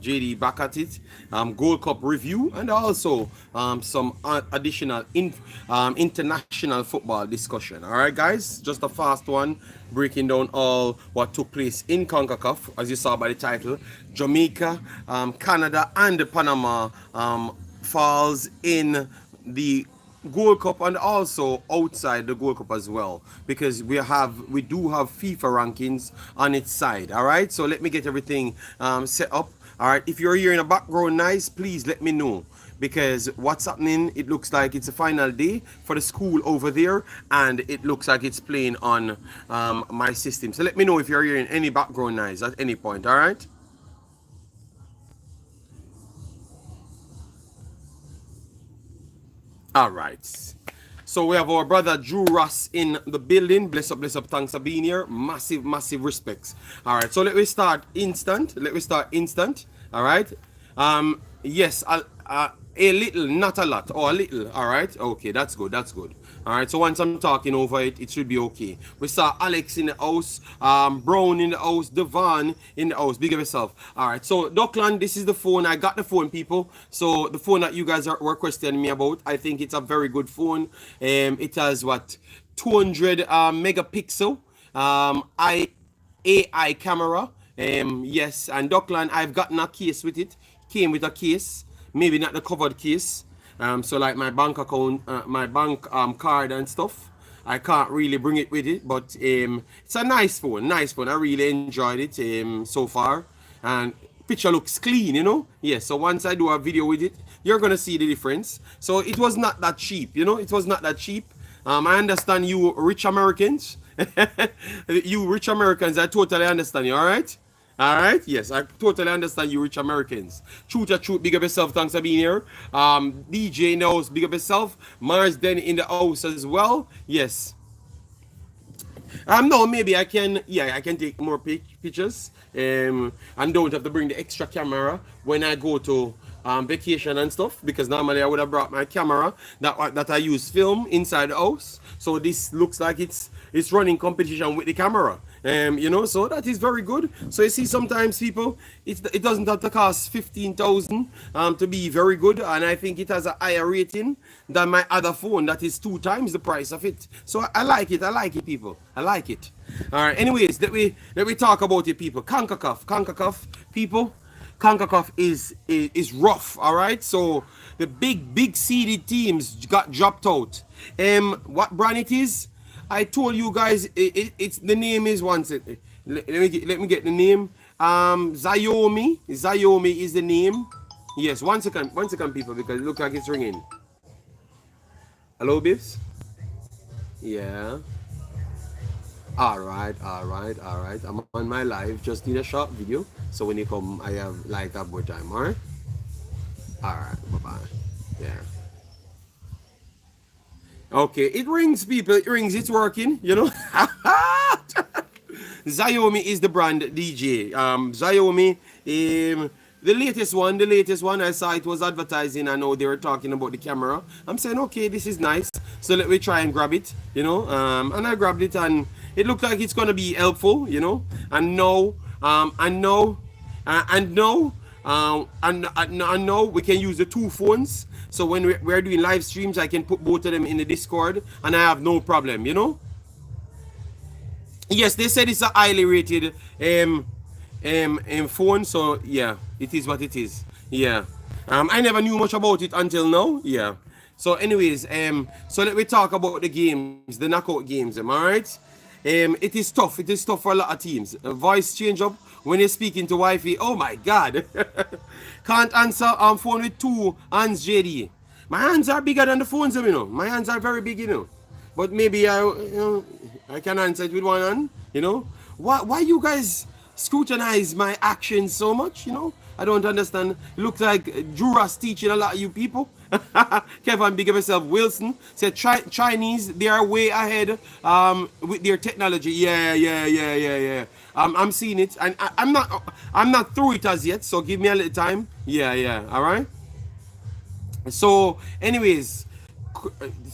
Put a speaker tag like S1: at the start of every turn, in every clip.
S1: JD back at it. Gold Cup review and also some additional international football discussion. All right, guys, just a fast one, breaking down all what took place in Concacaf, as you saw by the title. Jamaica, Canada, and Panama falls in the Gold Cup and also outside the Gold Cup as well, because we do have FIFA rankings on its side. All right, so let me get everything set up. All right, if you're here in the background, nice, please let me know, because what's happening, it looks like it's a final day for the school over there, and it looks like it's playing on my system. So let me know if you're hearing any background noise at any point. All right. All right. So we have our brother Drew Ross in the building. Bless up, bless up. Thanks for being here. Massive, massive respects. All right. So let me start instant. All right. Yes, a little, not a lot, or a little. All right. Okay, that's good. That's good. All right. So once I'm talking over it, it should be okay. We saw Alex in the house, Brown in the house, Devon in the house. Big of yourself. All right. So Dockland, this is the phone. I got the phone, people. So the phone that you guys were questioning me about, I think it's a very good phone. It has what, 200 megapixel AI camera. Yes, and Dockland, I've gotten a case with it. Came with a case, maybe not the covered case. So like my bank account, my bank card and stuff, I can't really bring it with it, but it's a nice phone. I really enjoyed it so far, and picture looks clean, you know. Yes. So once I do a video with it, you're gonna see the difference. So it was not that cheap, you know. It was not that cheap. I understand you rich Americans. You rich Americans, I totally understand you. All right. All right, yes, I totally understand you rich Americans. Truth or truth, big up yourself, thanks for being here. DJ in the house, big up yourself. Mars Den in the house as well. Yes. No, maybe I can, yeah, I can take more pictures. And don't have to bring the extra camera when I go to vacation and stuff, because normally I would have brought my camera that I use film inside the house. So this looks like it's running competition with the camera. You know, so that is very good. So you see, sometimes people, it doesn't have to cost 15,000 to be very good, and I think it has a higher rating than my other phone that is 2 times the price of it. So I like it, people. I like it. All right. Anyways, let me talk about it, people. Concacaf, people. Concacaf is rough. All right. So the big seeded teams got dropped out. What brand it is? I told you guys, it's the name is one second. Let me get the name. Xiaomi is the name. Yes, one second, people, because it looks like it's ringing. Hello, Biffs. Yeah. All right. I'm on my live. Just need a short video, so when you come, I have like that more time. All right. Bye bye. Yeah. Okay, it rings, people. It rings. It's working. You know. Xiaomi is the brand, DJ. Xiaomi. The latest one. I saw it was advertising. I know they were talking about the camera. I'm saying, okay, this is nice. So let me try and grab it. You know. And I grabbed it, and it looked like it's gonna be helpful. You know. And now, we can use the 2 phones. So when we're doing live streams, I can put both of them in the Discord, and I have no problem, you know. Yes, they said it's a highly rated phone, so yeah, it is what it is. Yeah. I never knew much about it until now. Yeah. So anyways, so let me talk about the games, the knockout games, all right? It is tough for a lot of teams. Voice change up when you're speaking to wifey. Oh my God. Can't answer phone with 2 hands, JD. My hands are bigger than the phones, you know. My hands are very big, you know. But maybe I can answer it with 1 hand, you know. Why you guys scrutinize my actions so much, you know? I don't understand. It looks like Drew Ross teaching a lot of you people. Kevin, big of yourself. Wilson said Chinese, they are way ahead with their technology. Yeah. I'm seeing it, and I'm not through it as yet. So give me a little time. Yeah. All right. So, anyways,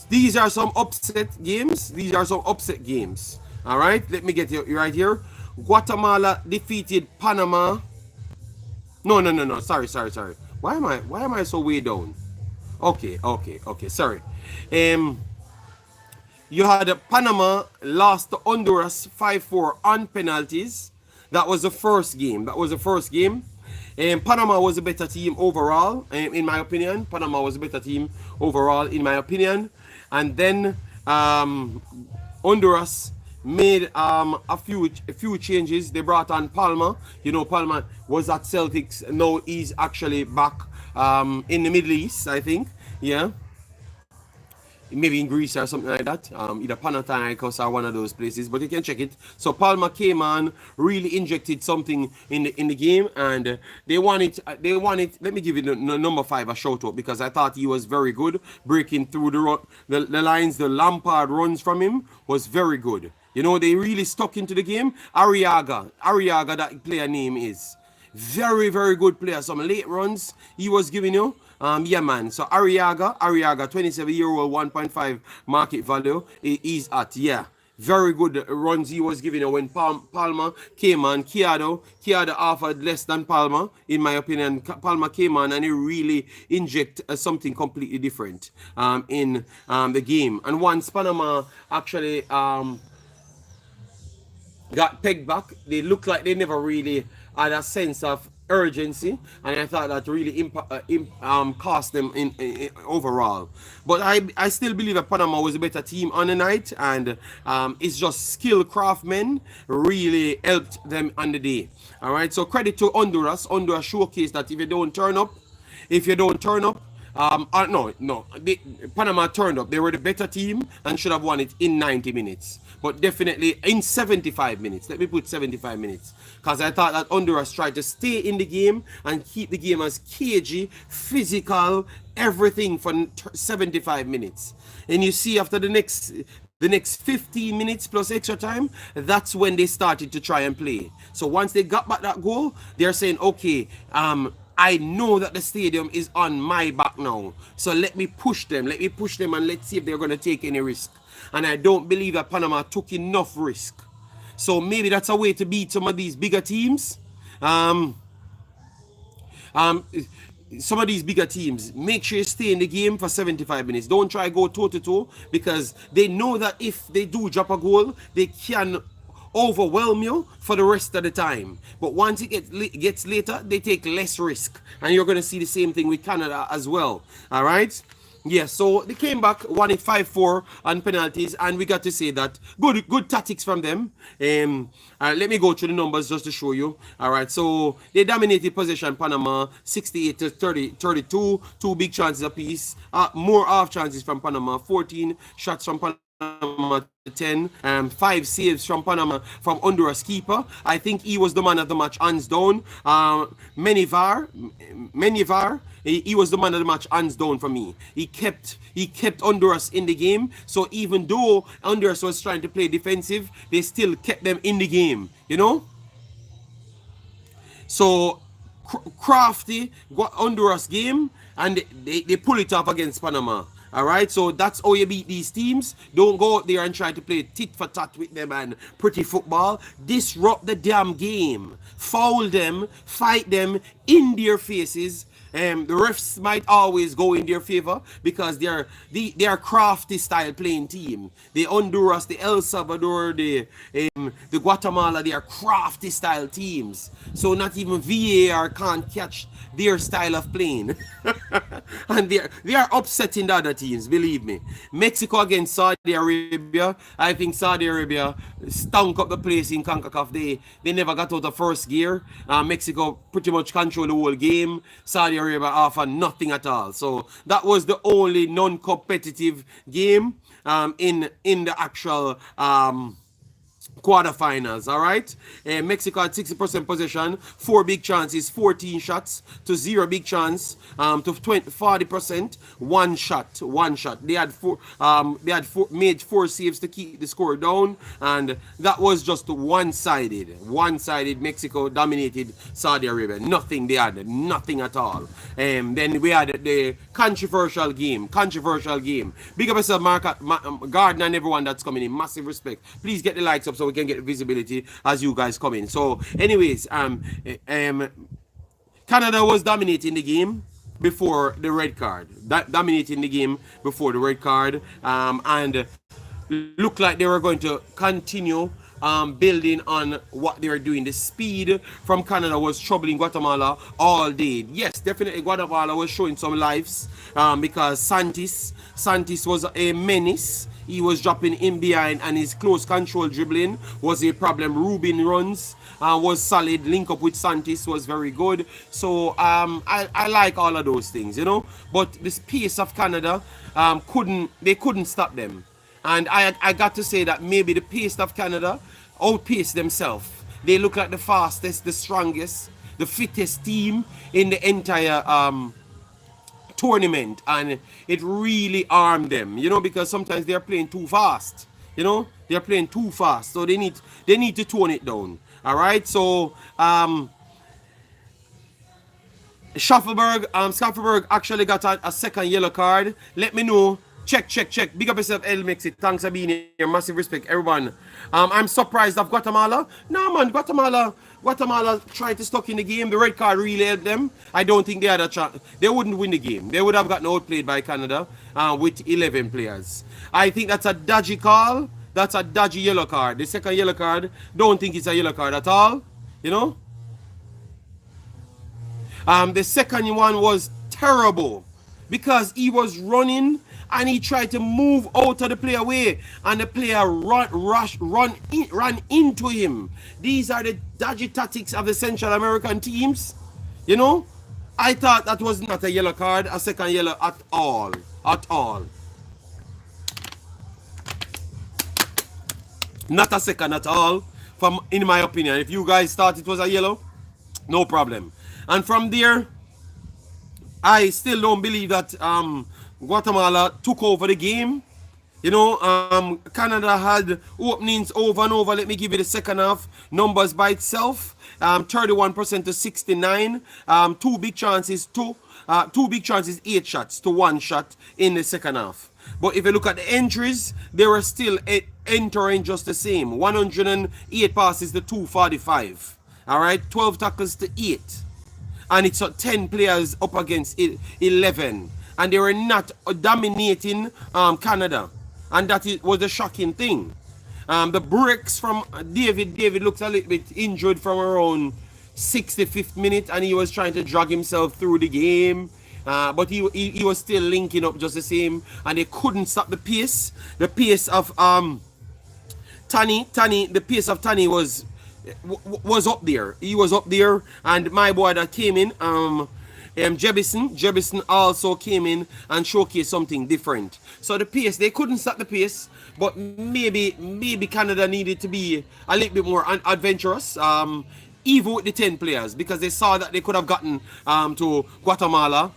S1: these are some upset games. All right. Let me get you right here. Guatemala defeated Panama. No. Sorry. Why am I so way down? Okay. Sorry. Um, you had Panama lost to Honduras 5-4 on penalties. That was the first game. Panama was a better team overall, in my opinion. Panama was a better team overall, in my opinion. And then Honduras made a few changes. They brought on Palma. You know, Palma was at Celtics. Now he's actually back in the Middle East, I think. Yeah, maybe in Greece or something like that. Either Panathinaikos or one of those places, but you can check it. So Palma came on, really injected something in the game, and they wanted. Let me give you the number 5 a shout out because I thought he was very good, breaking through the lines. The Lampard runs from him was very good. You know, they really stuck into the game. Arriaga, that player name is. Very, very good player. Some late runs he was giving you. Yeah, man. So Arriaga, 27-year-old, 1.5 market value. He's at, yeah. Very good runs he was giving you when Palma came on. Kiado offered less than Palma, in my opinion. Palma came on and he really inject something completely different in the game. And once Panama actually got pegged back, they looked like they never really had a sense of urgency, and I thought that really cost them in overall. But I still believe that Panama was a better team on the night, and it's just skill craftsmen really helped them on the day. All right, so credit to Honduras. Honduras showcased that if you don't turn up, no. Panama turned up. They were the better team and should have won it in 90 minutes. But definitely in 75 minutes. Let me put 75 minutes. Because I thought that Honduras tried to stay in the game and keep the game as cagey, physical, everything for 75 minutes. And you see after the next 15 minutes plus extra time, that's when they started to try and play. So once they got back that goal, they're saying, okay, I know that the stadium is on my back now. So let me push them and let's see if they're going to take any risk. And I don't believe that Panama took enough risk. So maybe that's a way to beat some of these bigger teams. Some of these bigger teams, make sure you stay in the game for 75 minutes. Don't try to go toe-to-toe because they know that if they do drop a goal, they can overwhelm you for the rest of the time. But once it gets later, they take less risk. And you're going to see the same thing with Canada as well. All right? Yeah, so they came back, won it 5-4 on penalties, and we got to say that good tactics from them. Let me go through the numbers just to show you. All right, so they dominated possession, Panama, 68 to 32, 2 big chances apiece, more half chances from Panama, 14 shots from Panama, 10, 5 saves from Panama from Honduras keeper. I think he was the man of the match, hands down. Menivar, he was the man of the match, hands down for me. He kept Honduras in the game. So even though Honduras was trying to play defensive, they still kept them in the game. You know. So crafty Honduras game, and they pull it off against Panama. All right, so that's how you beat these teams. Don't go out there and try to play tit for tat with them and pretty football. Disrupt the damn game. Foul them, fight them in their faces. The refs might always go in their favor because they are crafty style playing team. The Honduras, the El Salvador, the Guatemala, they are crafty style teams. So not even VAR can't catch their style of playing. And they are upsetting the other teams, believe me. Mexico against Saudi Arabia. I think Saudi Arabia stunk up the place in Concacaf. They never got out of first gear. Mexico pretty much controlled the whole game. Saudi Arabia offered nothing at all. So that was the only non-competitive game in the actual quarterfinals. All right, Mexico had 60% possession, 4 big chances, 14 shots to 0 big chance, to 40%, one shot. They had made 4 saves to keep the score down, and that was just one-sided. Mexico dominated Saudi Arabia. They had nothing at all. Then we had the controversial game. Big up yourself, Gardner, and everyone that's coming in. Massive respect. Please get the likes up so we can get visibility as you guys come in. So anyways, Canada was dominating the game before the red card. That dominating the game before the red card, and looked like they were going to continue building on what they were doing. The speed from Canada was troubling Guatemala all day. Yes, definitely Guatemala was showing some lives because Santis was a menace. He was dropping in behind, and his close control dribbling was a problem. Rubin runs was solid. Link up with Santis was very good. So I like all of those things, you know. But the pace of Canada couldn't stop them. And I got to say that maybe the pace of Canada outpaced themselves. They look like the fastest, the strongest, the fittest team in the entire tournament, and it really armed them, you know, because sometimes they're playing too fast. You know, they're playing too fast, so they need to tone it down. All right, so Schaffelberg actually got a second yellow card. Let me know. Check. Big up yourself, Imaxit. Thanks for being here. Massive respect, everyone. I'm surprised of Guatemala. No, man, Guatemala tried to stuck in the game. The red card really helped them. I don't think they had a chance. They wouldn't win the game. They would have gotten outplayed by Canada with 11 players. I think that's a dodgy call. That's a dodgy yellow card. The second yellow card, don't think it's a yellow card at all. You know? The second one was terrible because he was running and he tried to move out of the player way, and the player ran into him. These are the dodgy tactics of the Central American teams. You know, I thought that was not a yellow card, a second yellow at all. Not a second at all, in my opinion. If you guys thought it was a yellow, no problem. And from there, I still don't believe that Guatemala took over the game. You know, Canada had openings over and over. Let me give you the second half numbers by itself. 31% to 69. Two big chances, 8 shots to 1 shot in the second half. But if you look at the entries, they were still entering just the same. 108 passes to 245. All right, 12 tackles to 8. And it's 10 players up against 11. And they were not dominating Canada. And that was the shocking thing. The breaks from David looks a little bit injured from around 65th minute, and he was trying to drag himself through the game. But he was still linking up just the same, and they couldn't stop the pace. The pace of Tani, the pace of Tani was up there. He was up there, and my boy that came in, Jebison also came in and showcased something different. So the pace, they couldn't stop the pace, but maybe Canada needed to be a little bit more adventurous, even with the 10 players, because they saw that they could have gotten to Guatemala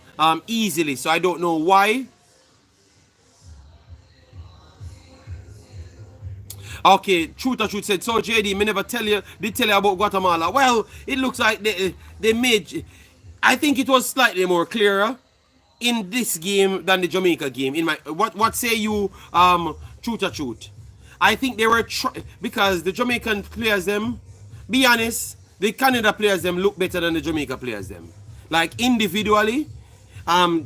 S1: easily. So I don't know why. Okay, Truth or Truth said, so JD, me never tell you about Guatemala. Well, it looks like they made... I think it was slightly more clearer in this game than the Jamaica game. In my what say you, Truth or Truth? I think they were because the Jamaican players them, be honest, the Canada players them look better than the Jamaica players them. Like individually,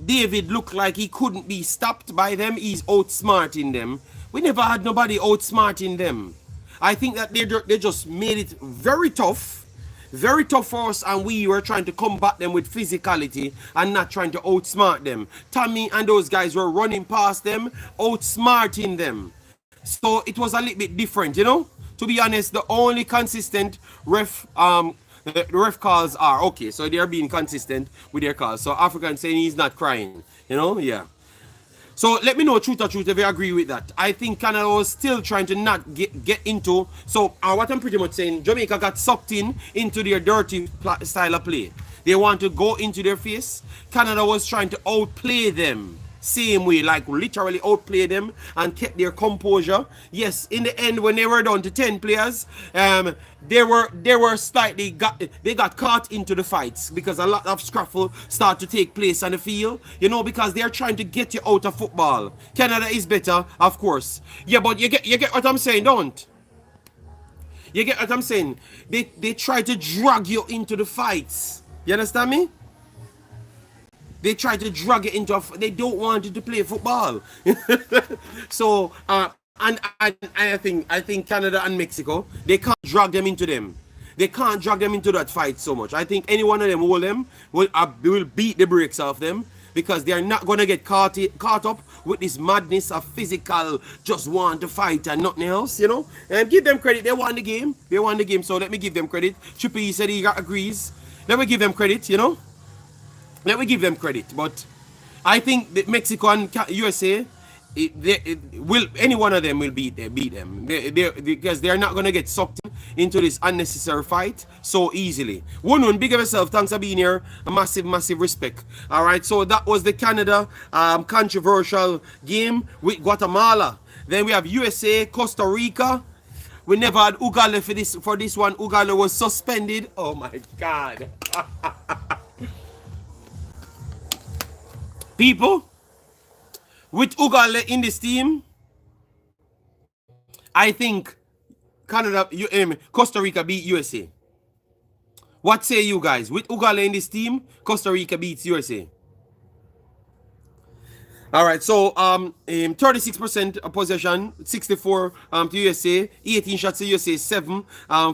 S1: David looked like he couldn't be stopped by them. He's outsmarting them. We never had nobody outsmarting them. I think that they just made it very tough for us, and we were trying to combat them with physicality and not trying to outsmart them. Tommy and those guys were running past them, outsmarting them. So it was a little bit different, you know. To be honest, the only consistent the ref calls are okay. So they are being consistent with their calls. So African saying he's not crying, you know, yeah. So let me know, Truth or Truth, if you agree with that. I think Canada was still trying to not get into. So what I'm pretty much saying, Jamaica got sucked into their dirty style of play. They want to go into their face. Canada was trying to outplay them. Same way, like literally outplay them and kept their composure. Yes, in the end, when they were down to 10 players, they were slightly got caught into the fights because a lot of scruffle start to take place on the field, you know, because they're trying to get you out of football. Canada is better, of course. Yeah, but you get what I'm saying, don't? You get what I'm saying? They try to drag you into the fights. You understand me? They try to drag it into. They don't want you to play football. So and I think Canada and Mexico, they can't drag them into them. They can't drag them into that fight so much. I think any one of them hold them will beat the brakes off them because they are not gonna get caught up with this madness of physical just want to fight and nothing else, you know. And give them credit. They won the game. They won the game. So let me give them credit. Triple E said he agrees. Let me give them credit, you know. Let me give them credit, but I think that Mexico and USA, will any one of them will beat them. Because they are not gonna get sucked into this unnecessary fight so easily. One, big of yourself. Thanks for being here. A massive respect. All right, so that was the Canada controversial game with Guatemala. Then we have USA, Costa Rica. We never had Uganda for this one. Uganda was suspended. Oh my God. People, with Uganda in this team, I think Costa Rica beat USA. What say you guys? With Uganda in this team, Costa Rica beats USA. All right, so 36% possession, 64 to USA, 18 shots to USA, 7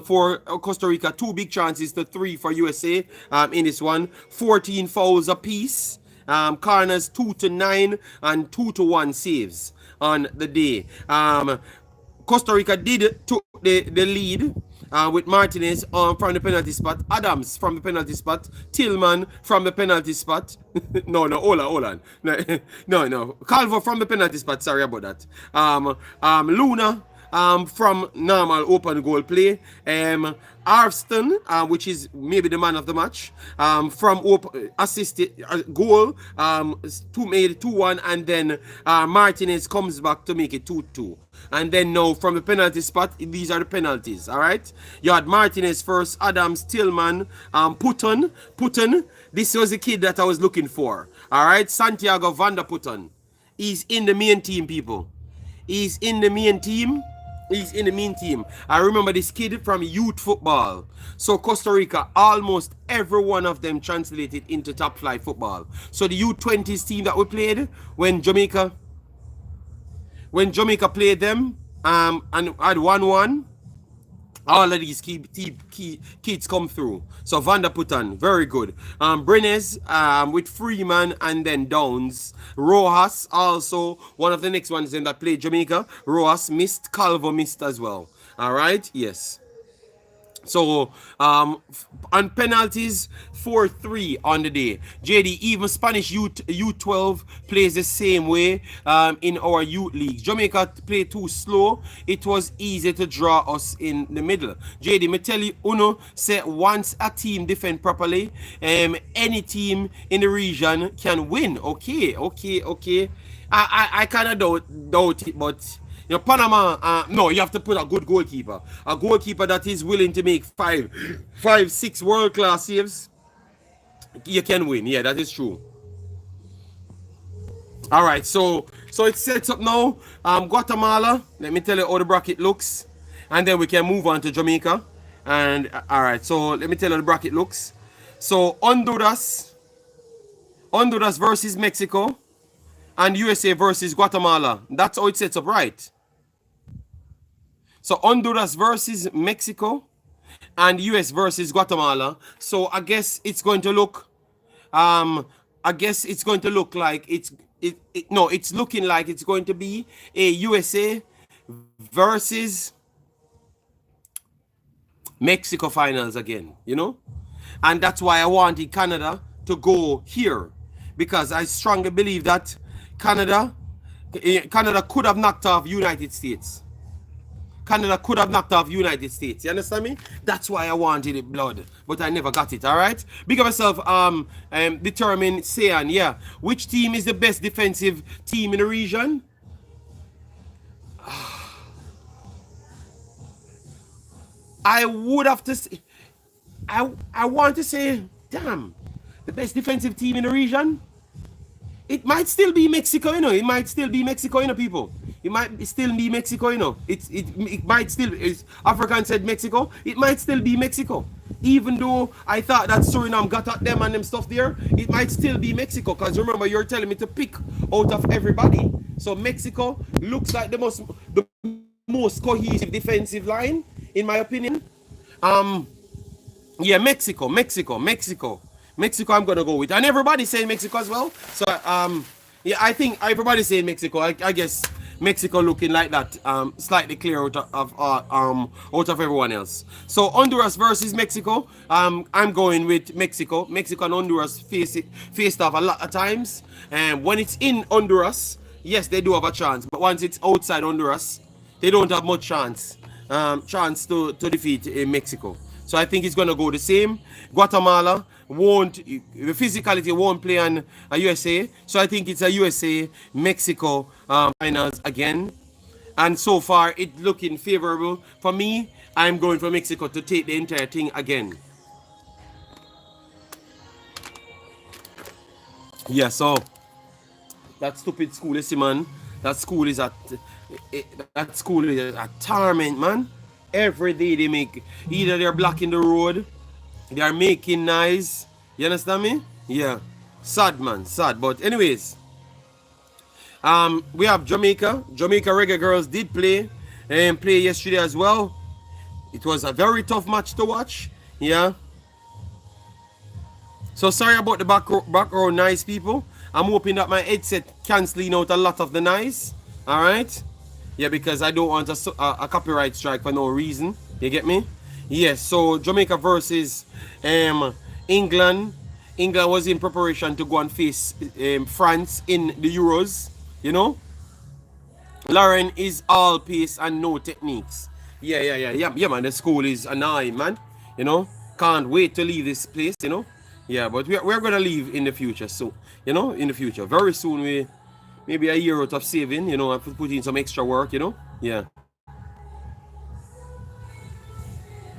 S1: for Costa Rica, 2 big chances to 3 for USA in this one, 14 fouls apiece. Corners 2 to 9 and 2 to 1 saves on the day. Costa Rica took the lead with Martinez from the penalty spot, Adams from the penalty spot, Tillman from the penalty spot. no, hold on. No. Calvo from the penalty spot. Sorry about that. Luna from normal open goal play. Arston, which is maybe the man of the match, from assisted goal, made 2-1, and then Martinez comes back to make it 2-2. And then now from the penalty spot, these are the penalties, all right? You had Martinez first, Adams, Tillman, Putten. This was the kid that I was looking for, all right? Santiago Van der Putten. He's in the main team, people. He's in the main team. I remember this kid from youth football. So Costa Rica, almost every one of them translated into top flight football. So the U20s team that we played when Jamaica played them and had 1-1, all of these kids come through. So Van der Putten, very good. Brenes with Freeman and then Downs. Rojas, also one of the next ones in that played Jamaica. Rojas missed, Calvo missed as well. All right, yes. So, on penalties, 4-3 on the day. JD, even Spanish U12 plays the same way in our youth league. Jamaica played too slow. It was easy to draw us in the middle. JD, me tell you, Uno, say once a team defend properly, any team in the region can win. Okay. I kind of doubt it, but... You know, Panama, no, you have to put a good goalkeeper. A goalkeeper that is willing to make 5-6 world-class saves. You can win. Yeah, that is true. All right, so it sets up now. Guatemala, let me tell you how the bracket looks. And then we can move on to Jamaica. And, all right, so let me tell you how the bracket looks. So, Honduras versus Mexico. And USA versus Guatemala. That's how it sets up, right? So Honduras versus Mexico and US versus Guatemala. So I guess it's going to look like it's looking like it's going to be a USA versus Mexico finals again, you know? And that's why I wanted Canada to go here, because I strongly believe that Canada could have knocked off United States. Canada could have knocked off United States. You understand me? That's why I wanted it, blood. But I never got it, all right? Big of myself, determine, Sayan, yeah. Which team is the best defensive team in the region? I would have to say, I want to say, damn, the best defensive team in the region? It might still be Mexico, you know. It might still be Mexico, you know, people. It might still be Mexico, you know. It might still, African said Mexico. It might still be Mexico. Even though I thought that Suriname got at them and them stuff there, it might still be Mexico. Because remember, you're telling me to pick out of everybody. So Mexico looks like the most cohesive defensive line, in my opinion. Um, yeah, Mexico. I'm gonna go with, and everybody's saying Mexico as well. So yeah, I think everybody's saying Mexico. I guess Mexico looking like that, slightly clear out of everyone else. So Honduras versus Mexico. I'm going with Mexico. Mexico and Honduras faced off a lot of times, and when it's in Honduras, yes, they do have a chance. But once it's outside Honduras, they don't have much chance to defeat Mexico. So I think it's going to go the same. Guatemala won't, the physicality won't play on a USA. So I think it's a USA Mexico finals again. And so far, it's looking favorable for me. I'm going for Mexico to take the entire thing again. Yeah, so that stupid school, you see, man. That school is a torment, man. Every day they make, either they're blocking the road, they are making noise. You understand me? Yeah. Sad, man, sad. But anyways, we have Jamaica. Jamaica Reggae Girls did play and play yesterday as well. It was a very tough match to watch. Yeah. So sorry about the background noise, people. I'm hoping that my headset canceling out a lot of the noise. All right. Yeah, because I don't want a copyright strike for no reason. You get me? Yes. So Jamaica versus England. England was in preparation to go and face France in the Euros. You know, Lauren is all pace and no techniques. Yeah, man. The school is annoying, man. You know, can't wait to leave this place. You know, yeah, but we're gonna leave in the future. So you know, in the future, very soon we. Maybe a year out of saving, you know, I put in some extra work, you know? Yeah.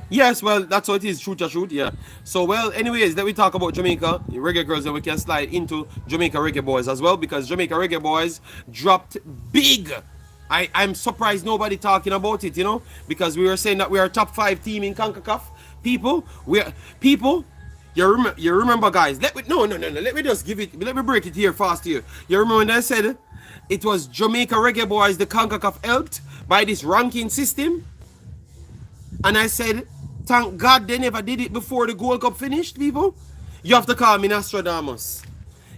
S1: Yes, well, that's what it is, shoot, yeah. So, well, anyways, let me talk about Jamaica Reggae Girls, and we can slide into Jamaica Reggae Boys as well, because Jamaica Reggae Boys dropped big. I'm surprised nobody talking about it, you know, because we were saying that we are a top 5 team in Concacaf. People, you remember, guys? Let me just give it. Let me break it here fast here. You remember when I said it was Jamaica Reggae Boys the Concacaf helped by this ranking system, and I said, thank God they never did it before the Gold Cup finished, people. You have to call me Nostradamus.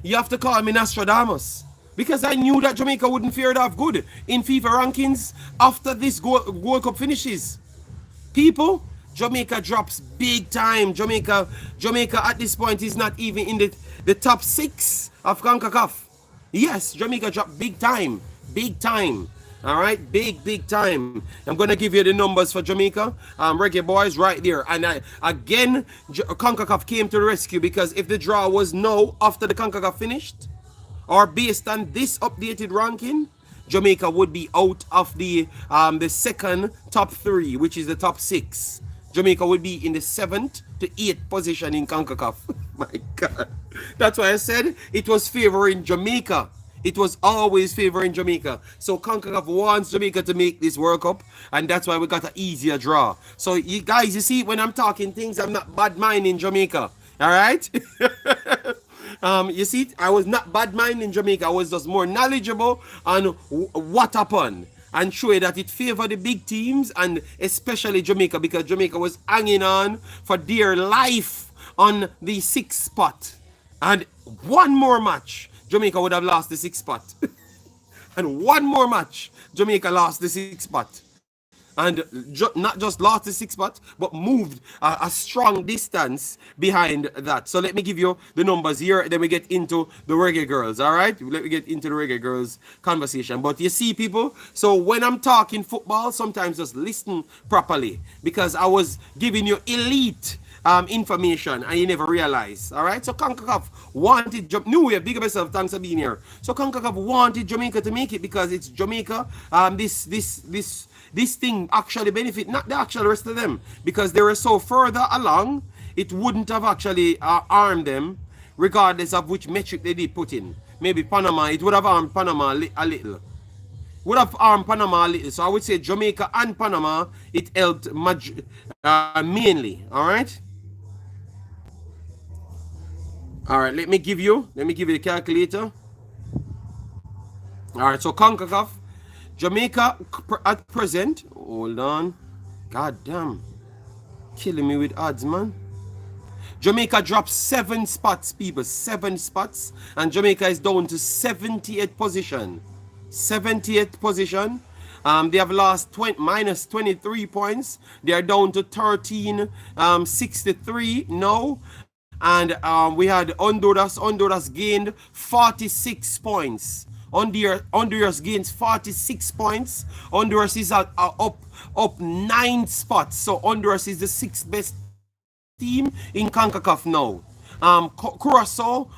S1: You have to call me Nostradamus, because I knew that Jamaica wouldn't fare it off good in FIFA rankings after this Gold Cup finishes. People. Jamaica drops big time. Jamaica at this point is not even in the top 6 of CONCACAF. Yes, Jamaica dropped big time. Big time. All right, big time. I'm gonna give you the numbers for Jamaica Reggae Boys right there. And again, CONCACAF came to the rescue, because if the draw was no after the CONCACAF finished, or based on this updated ranking, Jamaica would be out of the second top 3, which is the top 6. Jamaica would be in the 7th to 8th position in CONCACAF. My God. That's why I said it was favoring Jamaica. It was always favoring Jamaica. So CONCACAF wants Jamaica to make this World Cup, and that's why we got an easier draw. So you guys, you see, when I'm talking things, I'm not bad minding Jamaica. All right? You see, I was not bad minding Jamaica. I was just more knowledgeable on what happened, and show you that it favored the big teams, and especially Jamaica, because Jamaica was hanging on for dear life on the 6th spot. And one more match, Jamaica would have lost the 6th spot. And one more match, Jamaica lost the 6th spot. And not just lost the 6th spot, but moved a strong distance behind that. So let me give you the numbers here, then we get into the Reggae Girls, all right? Let me get into the Reggae Girls conversation. But you see, people, so when I'm talking football, sometimes just listen properly, because I was giving you elite information and you never realize. All right, so CONCACAF wanted New Year, big up yourself, thanks for being here. So CONCACAF wanted Jamaica to make it, because it's Jamaica. This thing actually benefit not the actual rest of them, because they were so further along, it wouldn't have actually armed them, regardless of which metric they did put in. Maybe Panama, it would have armed Panama a little. Would have armed Panama a little. So I would say Jamaica and Panama, it helped mainly. All right. All right, let me give you the calculator. All right, so CONCACAF, Jamaica at present. Hold on, god damn, killing me with odds, man. Jamaica dropped 7 spots, people, 7 spots, and Jamaica is down to 78th position. 78th position. They have lost minus 23 points. They are down to 1363 now. And we had Honduras. Honduras gained 46 points. Honduras gains 46 points. Honduras is up 9 spots. So Honduras is the 6th best team in CONCACAF now. Curacao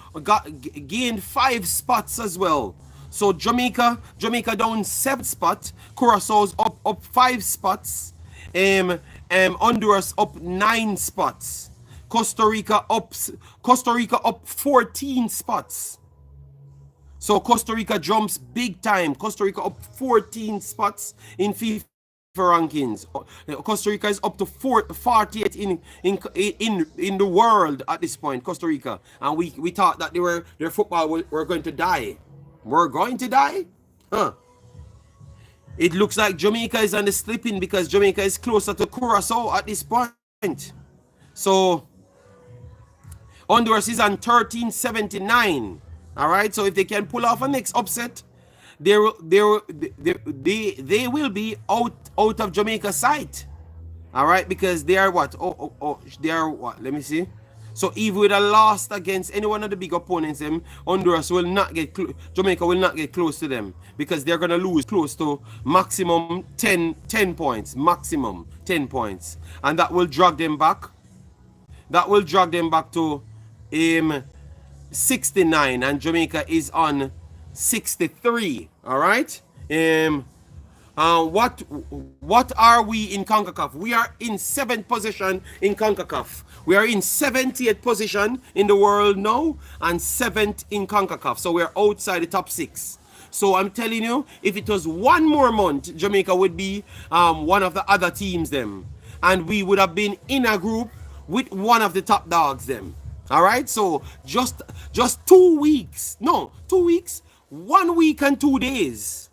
S1: gained 5 spots as well. So Jamaica down 7 spots. Curaçao's up 5 spots. Honduras up 9 spots. Costa Rica up 14 spots. So Costa Rica jumps big time. Costa Rica up 14 spots in FIFA rankings. Costa Rica is up to 48 in the world at this point. Costa Rica, and we thought that their football were going to die. We're going to die, huh? It looks like Jamaica is on the slipping because Jamaica is closer to Curacao at this point. So Honduras is on 1379. All right, so if they can pull off a next upset, they will be out of Jamaica's sight. All right, because they are what? They are what? Let me see. So even with a loss against any one of the big opponents, Honduras will not get Jamaica will not get close to them because they're gonna lose close to maximum 10 points, maximum 10 points, and that will drag them back. That will drag them back to 69, and Jamaica is on 63. All right. What are we in CONCACAF? We are in 7th position in CONCACAF. We are in 70th position in the world now and 7th in CONCACAF. So we're outside the top 6. So I'm telling you, if it was one more month, Jamaica would be one of the other teams them, and we would have been in a group with one of the top dogs them. All right. So just 2 weeks. No, 2 weeks. 1 week and 2 days.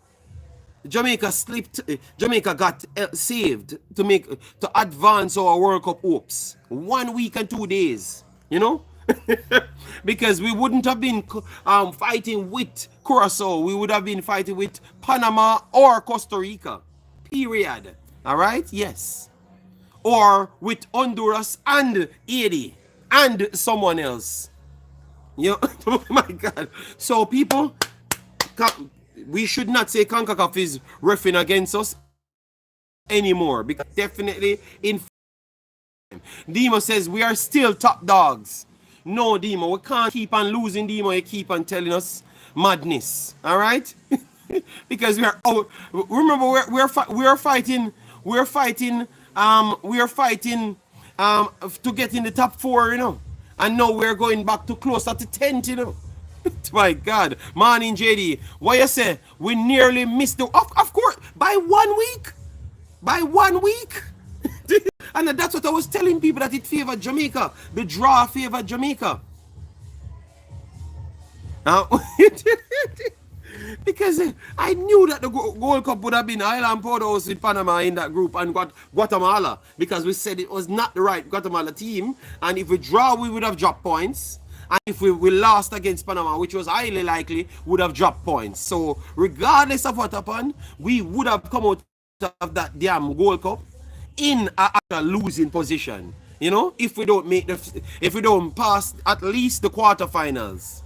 S1: Jamaica slipped. Jamaica got saved to advance our World Cup hopes. 1 week and 2 days, you know, because we wouldn't have been fighting with Curacao. We would have been fighting with Panama or Costa Rica. Period. All right. Yes. Or with Honduras and Haiti and someone else. You know, oh my God. So people. We should not say CONCACAF is reffing against us anymore because definitely in Demo says we are still top dogs. No, Demo, we can't keep on losing. Demo, you keep on telling us madness. All right, because we are. Oh, remember we are fighting to get in the top 4. You know, and now we're going back to closer to 10th. You know. My God, morning JD. What you say? We nearly missed the. Of course, by 1 week. By 1 week. And that's what I was telling people, that it favored Jamaica. The draw favored Jamaica. Because I knew that the Gold Cup would have been Island Powderhouse with Panama in that group and Guatemala, because we said it was not the right Guatemala team, and if we draw we would have dropped points, and if we lost against Panama, which was highly likely, would have dropped points. So regardless of what happened, we would have come out of that damn Gold Cup in a losing position, you know, if we don't pass at least the quarterfinals.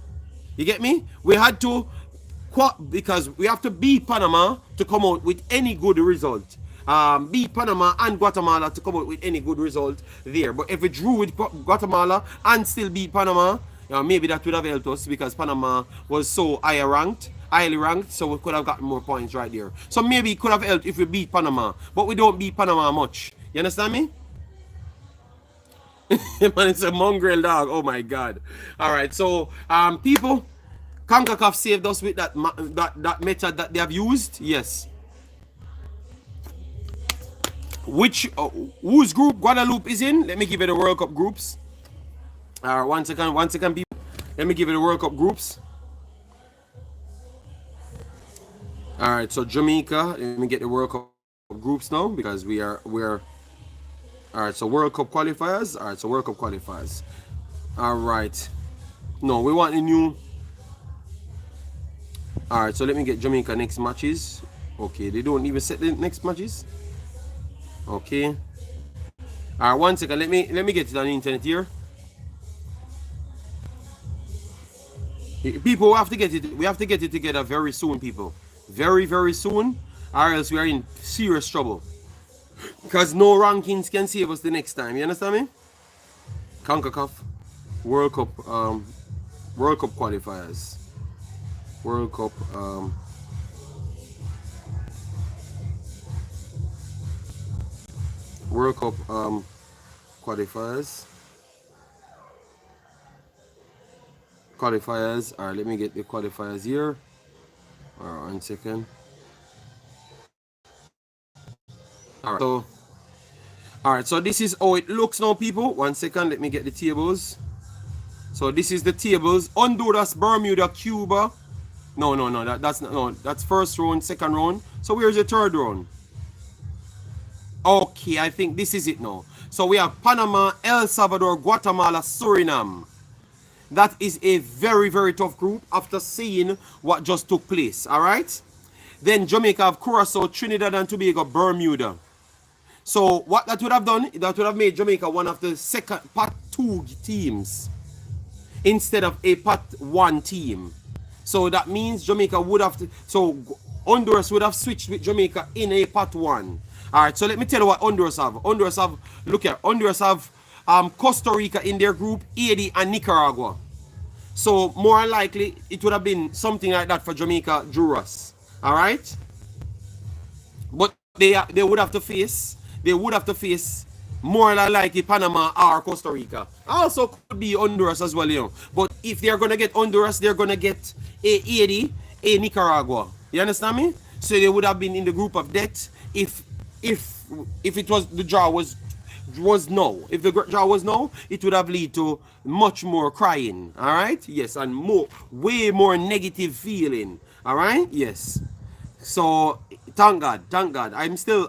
S1: You get me? We had to, because we have to beat Panama to come out with any good result. Beat Panama and Guatemala to come out with any good result there. But if we drew with Guatemala and still beat Panama, maybe that would have helped us, because Panama was so highly ranked, so we could have gotten more points right there. So maybe it could have helped if we beat Panama, but we don't beat Panama much. You understand me? Man, it's a mongrel dog. Oh my God. All right, so people, CONCACAF saved us with that method that they have used. Yes. Whose group Guadeloupe is in? Let me give you the World Cup groups. One second, people. Let me give you the World Cup groups. All right, so Jamaica. Let me get the World Cup groups now because we're. All right, so World Cup qualifiers. All right, so World Cup qualifiers. All right. No, we want the new. All right, so let me get Jamaica next matches. Okay, they don't even set the next matches. Okay. All right, 1 second. Let me get it on the internet here. People, we have to get it. We have to get it together very soon, people. Very, very soon, or else we are in serious trouble. Because no rankings can save us the next time. You understand me? Concacaf World Cup, World Cup qualifiers. World Cup, World Cup, qualifiers. Qualifiers. All right, let me get the qualifiers here. All right, 1 second. All right, so this is how it looks now, people. 1 second, let me get the tables. So this is the tables. Honduras, Bermuda, Cuba. No, that's not, no, that's first round, second round. So where's the third round? Okay, I think this is it now. So we have Panama, El Salvador, Guatemala, Suriname. That is a very, very tough group after seeing what just took place, all right? Then Jamaica have Curacao, Trinidad and Tobago, Bermuda. So what that would have done, that would have made Jamaica one of the second Part 2 teams instead of a Part 1 team. So that means Jamaica would have to, so Honduras would have switched with Jamaica in a Part 1. All right, so let me tell you what Honduras have. Honduras have, look here, Honduras have Costa Rica in their group, Haiti and Nicaragua. So more likely it would have been something like that for Jamaica drew us. All right, but they would have to face more than likely Panama or Costa Rica. Also could be Honduras as well, you know. But if they're gonna get Honduras, they're gonna get a Haiti, a Nicaragua. You understand me? So they would have been in the group of death if it was the draw was no. If the draw was no, it would have led to much more crying. All right, yes, and way more negative feeling. All right, yes. So thank God. I'm still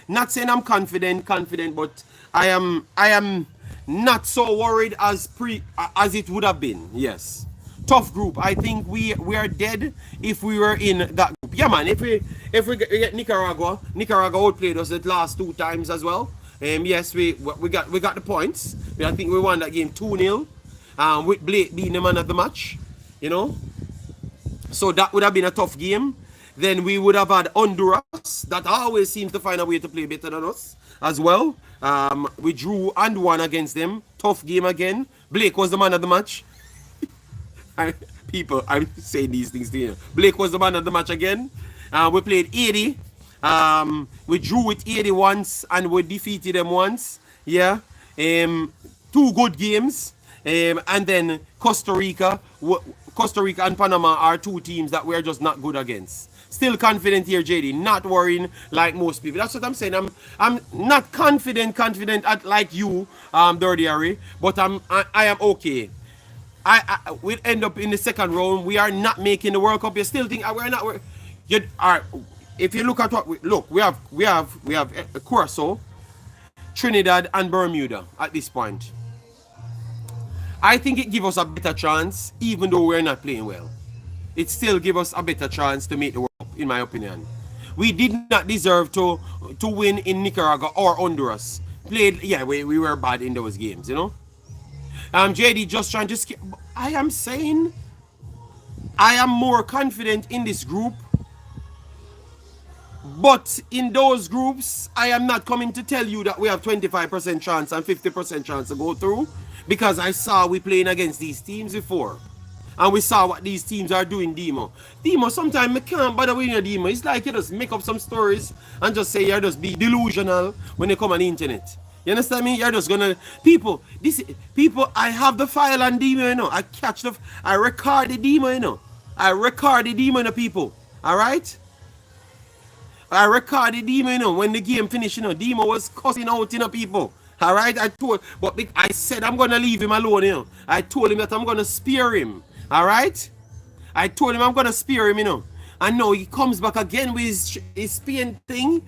S1: not saying I'm confident, but I am not so worried as it would have been. Yes. Tough group. I think we are dead if we were in that group. Yeah, man. If we get Nicaragua outplayed us the last 2 times as well. Yes, we got the points. I think we won that game 2-0. With Blake being the man of the match. You know. So that would have been a tough game. Then we would have had Honduras that always seems to find a way to play better than us as well. We drew and won against them. Tough game again. Blake was the man of the match. People, I'm saying these things to you. Blake was the man of the match again. We played 80. We drew with 80 once and we defeated them once. Yeah. 2 good games. And then Costa Rica and Panama are 2 teams that we're just not good against. Still confident here, JD. Not worrying like most people. That's what I'm saying. I'm not confident at like you, Dirty Harry, but I am okay. We'll end up in the second round. We are not making the World Cup. You still think we're not? All right. If you look at what we have Curacao, Trinidad, and Bermuda at this point. I think it gives us a better chance, even though we're not playing well. It still gives us a better chance to make the World Cup, in my opinion. We did not deserve to win in Nicaragua or Honduras. We were bad in those games, you know. JD just trying to skip. I am saying I am more confident in this group. But in those groups, I am not coming to tell you that we have 25% chance and 50% chance to go through. Because I saw we playing against these teams before. And we saw what these teams are doing, Demo. Demo, sometimes I can't bother with you, Demo. It's like you just make up some stories and just say you're just be delusional when you come on the internet. You understand me? You're just gonna people, I have the file on Demo, you know. I record the Demo, you know. I record the Demo, you know, people. Alright? I record the Demo, you know, when the game finished, you know. Demo was cussing out, you know, people. All right, I said I'm gonna leave him alone. I told him that I'm gonna spare him. All right, I told him I'm gonna spare him. And now he comes back again with his Spain thing.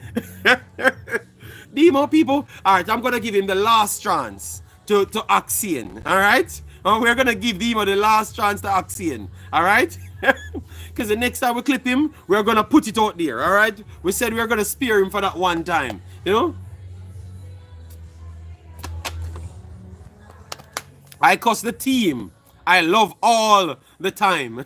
S1: Demo people. All right, I'm gonna give him the last chance to Axian. All right, and we're gonna give Demo the last chance to Axian. All right. Because the next time we clip him, we're gonna put it out there. All right. We said we're gonna spare him for that one time. I cuss the team. I love all the time.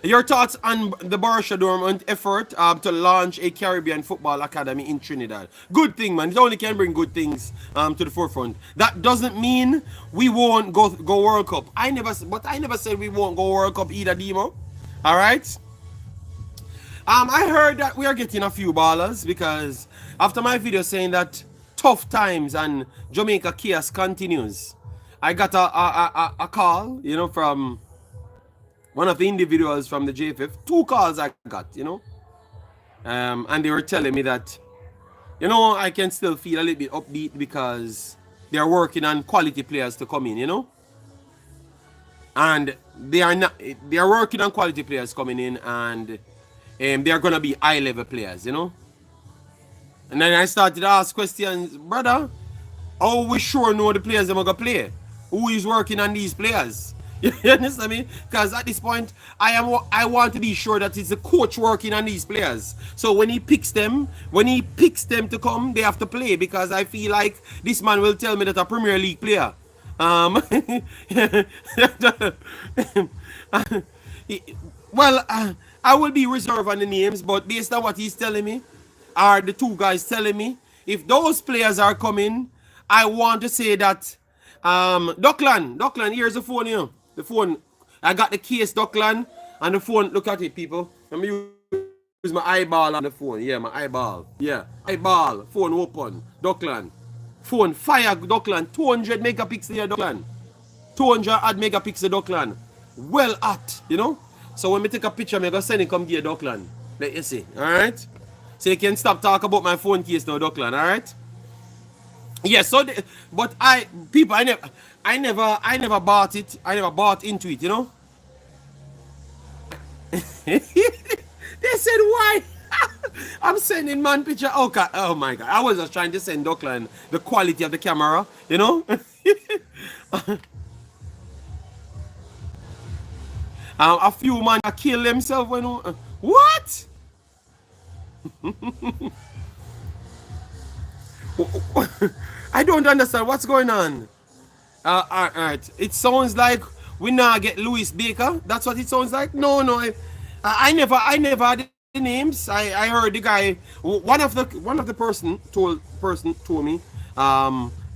S1: Your thoughts on the Borussia Dortmund effort to launch a Caribbean football academy in Trinidad? Good thing, man. It only can bring good things to the forefront. That doesn't mean we won't go World Cup. I never said we won't go World Cup either, Demo. All right. I heard that we are getting a few ballers because after my video saying that tough times and Jamaica chaos continues, I got a call, from one of the individuals from the JFF. 2 calls I got, and they were telling me that, I can still feel a little bit upbeat because they're working on quality players to come in, and they are working on quality players coming in, and they're gonna be high-level players, And then I started to ask questions, brother. How we sure know the players they're gonna play? Who is working on these players? You understand me? Because at this point, I want to be sure that it's the coach working on these players. So when he picks them to come, they have to play, because I feel like this man will tell me that a Premier League player. Well, I will be reserved on the names, but based on what he's telling me, are the 2 guys telling me, if those players are coming, I want to say that Duckland, here's the phone. The phone, I got the case, Duckland, and the phone. Look at it, people. Let me use my eyeball on the phone. Yeah, my eyeball. Yeah, eyeball. Phone open. Duckland. Phone fire, Duckland. 200 megapixel here, Duckland. 200 odd megapixel, Duckland. Well hot, So when we take a picture, I'm going to send it come here, Duckland. Let you see, all right? So you can stop talking about my phone case now, Duckland, all right? Yeah, so but I never bought it. I never bought into it, They said why? I'm sending man picture. Okay. Oh my god. I was just trying to send Duckland the quality of the camera, a few man kill themselves when what? I don't understand what's going on. All right. It sounds like we now get Louis Baker. That's what it sounds like. No. I never had the names. I heard the guy. One of the person told me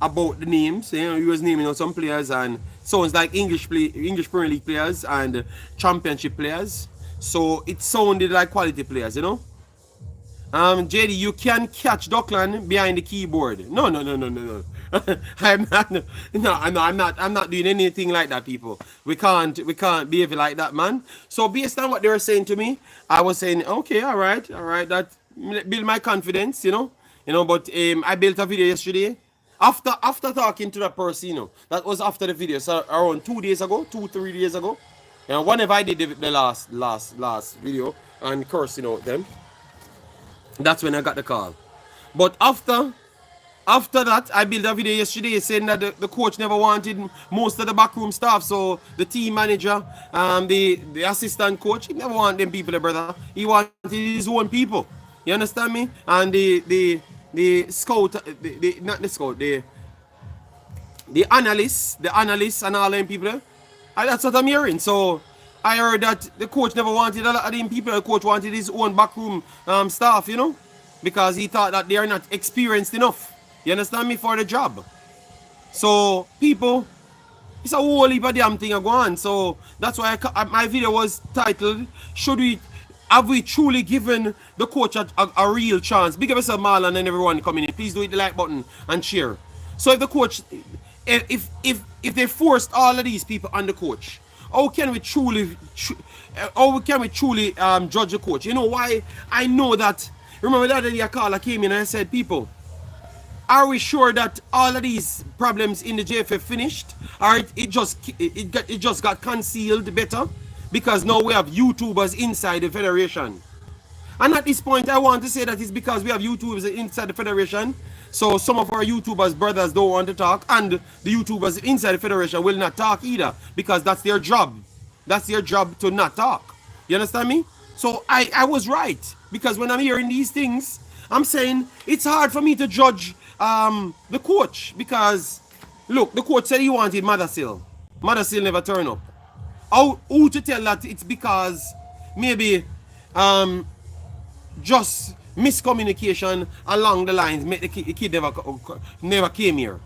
S1: about the names. He was naming some players, and sounds like English Premier League players and Championship players. So it sounded like quality players, JD, you can catch Duckland behind the keyboard. No. I'm not doing anything like that, people. We can't behave like that, man. So based on what they were saying to me, I was saying, okay, all right, that build my confidence, But I built a video yesterday. After talking to that person, that was after the video, so around 3 days ago. And whenever I did the last video and cursing out them, that's when I got the call. But after that, I built a video yesterday saying that the coach never wanted most of the backroom staff. So the team manager, the assistant coach, he never wanted them people, brother. He wanted his own people. You understand me? And the scout, not the scout, the analysts and all them people. That's what I'm hearing. So I heard that the coach never wanted a lot of them people. The coach wanted his own backroom staff, because he thought that they are not experienced enough. You understand me, for the job. So people, it's a whole heap of damn thing going on. So that's why my video was titled, have we truly given the coach a real chance? Big up yourself, Marlon, and everyone coming in. Please do hit the like button and share. So if the coach, if they forced all of these people on the coach, how can we truly judge the coach? You know why? I know that. Remember that day a caller came in and I said, people, Are we sure that all of these problems in the JFF finished, or it just got concealed better because now we have YouTubers inside the federation? And at this point, I want to say that it's because we have YouTubers inside the federation. So some of our YouTubers brothers don't want to talk, and the YouTubers inside the federation will not talk either because that's their job. That's their job to not talk. You understand me? So I was right because when I'm hearing these things, I'm saying it's hard for me to judge the coach because look, the coach said he wanted Madasil. Madasil never turned up. Who to tell that it's because maybe just miscommunication along the lines make the kid never came here.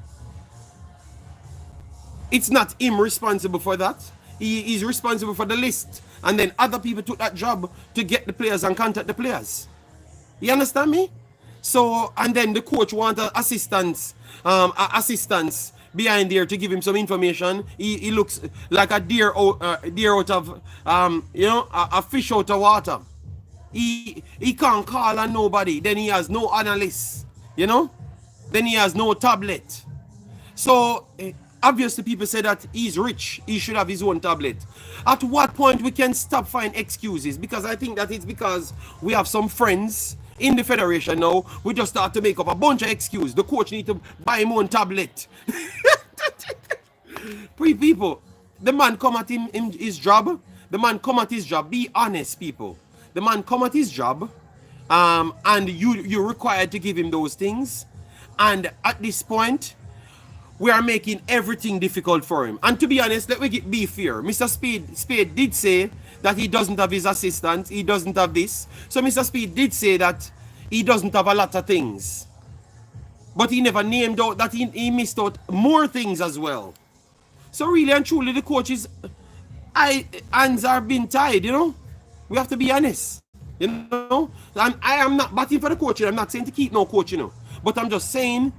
S1: It's not him responsible for that. He is responsible for the list. And then other people took that job to get the players and contact the players. You understand me? So, and then the coach wanted assistants behind there to give him some information. He looks like a deer out of, a fish out of water. He can't call on nobody. Then he has no analysts, Then he has no tablet. So, obviously people say that he's rich. He should have his own tablet. At what point we can stop finding excuses? Because I think that it's because we have some friends in the federation now. We just start to make up a bunch of excuses. The coach need to buy him own tablet. People, the man come at his job. The man come at his job. Be honest, people. The man come at his job, and you're required to give him those things. And at this point, we are making everything difficult for him. And to be honest, let me be fair. Mr. Spade did say that he doesn't have his assistant. He doesn't have this. So Mr. Spade did say that he doesn't have a lot of things. But he never named out that he missed out more things as well. So really and truly, the coaches' hands are being tied, We have to be honest, And I am not batting for the coach. I'm not saying to keep no coach, But I'm just saying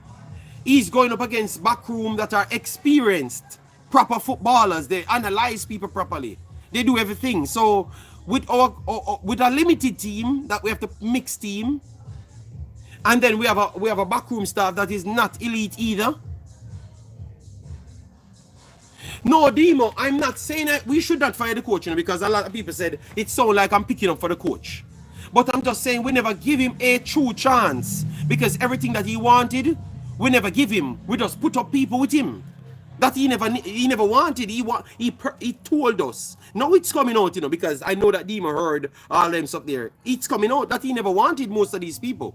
S1: he's going up against backroom that are experienced, proper footballers. They analyze people properly. They do everything. So with a limited team that we have to mix team, and then we have a backroom staff that is not elite either. No, Demo, I'm not saying that we should not fire the coach, because a lot of people said it sounds like I'm picking up for the coach. But I'm just saying we never give him a true chance, because everything that he wanted, we never give him. We just put up people with him that he never wanted. He told us. Now it's coming out, because I know that Demo heard all them stuff there. It's coming out that he never wanted most of these people.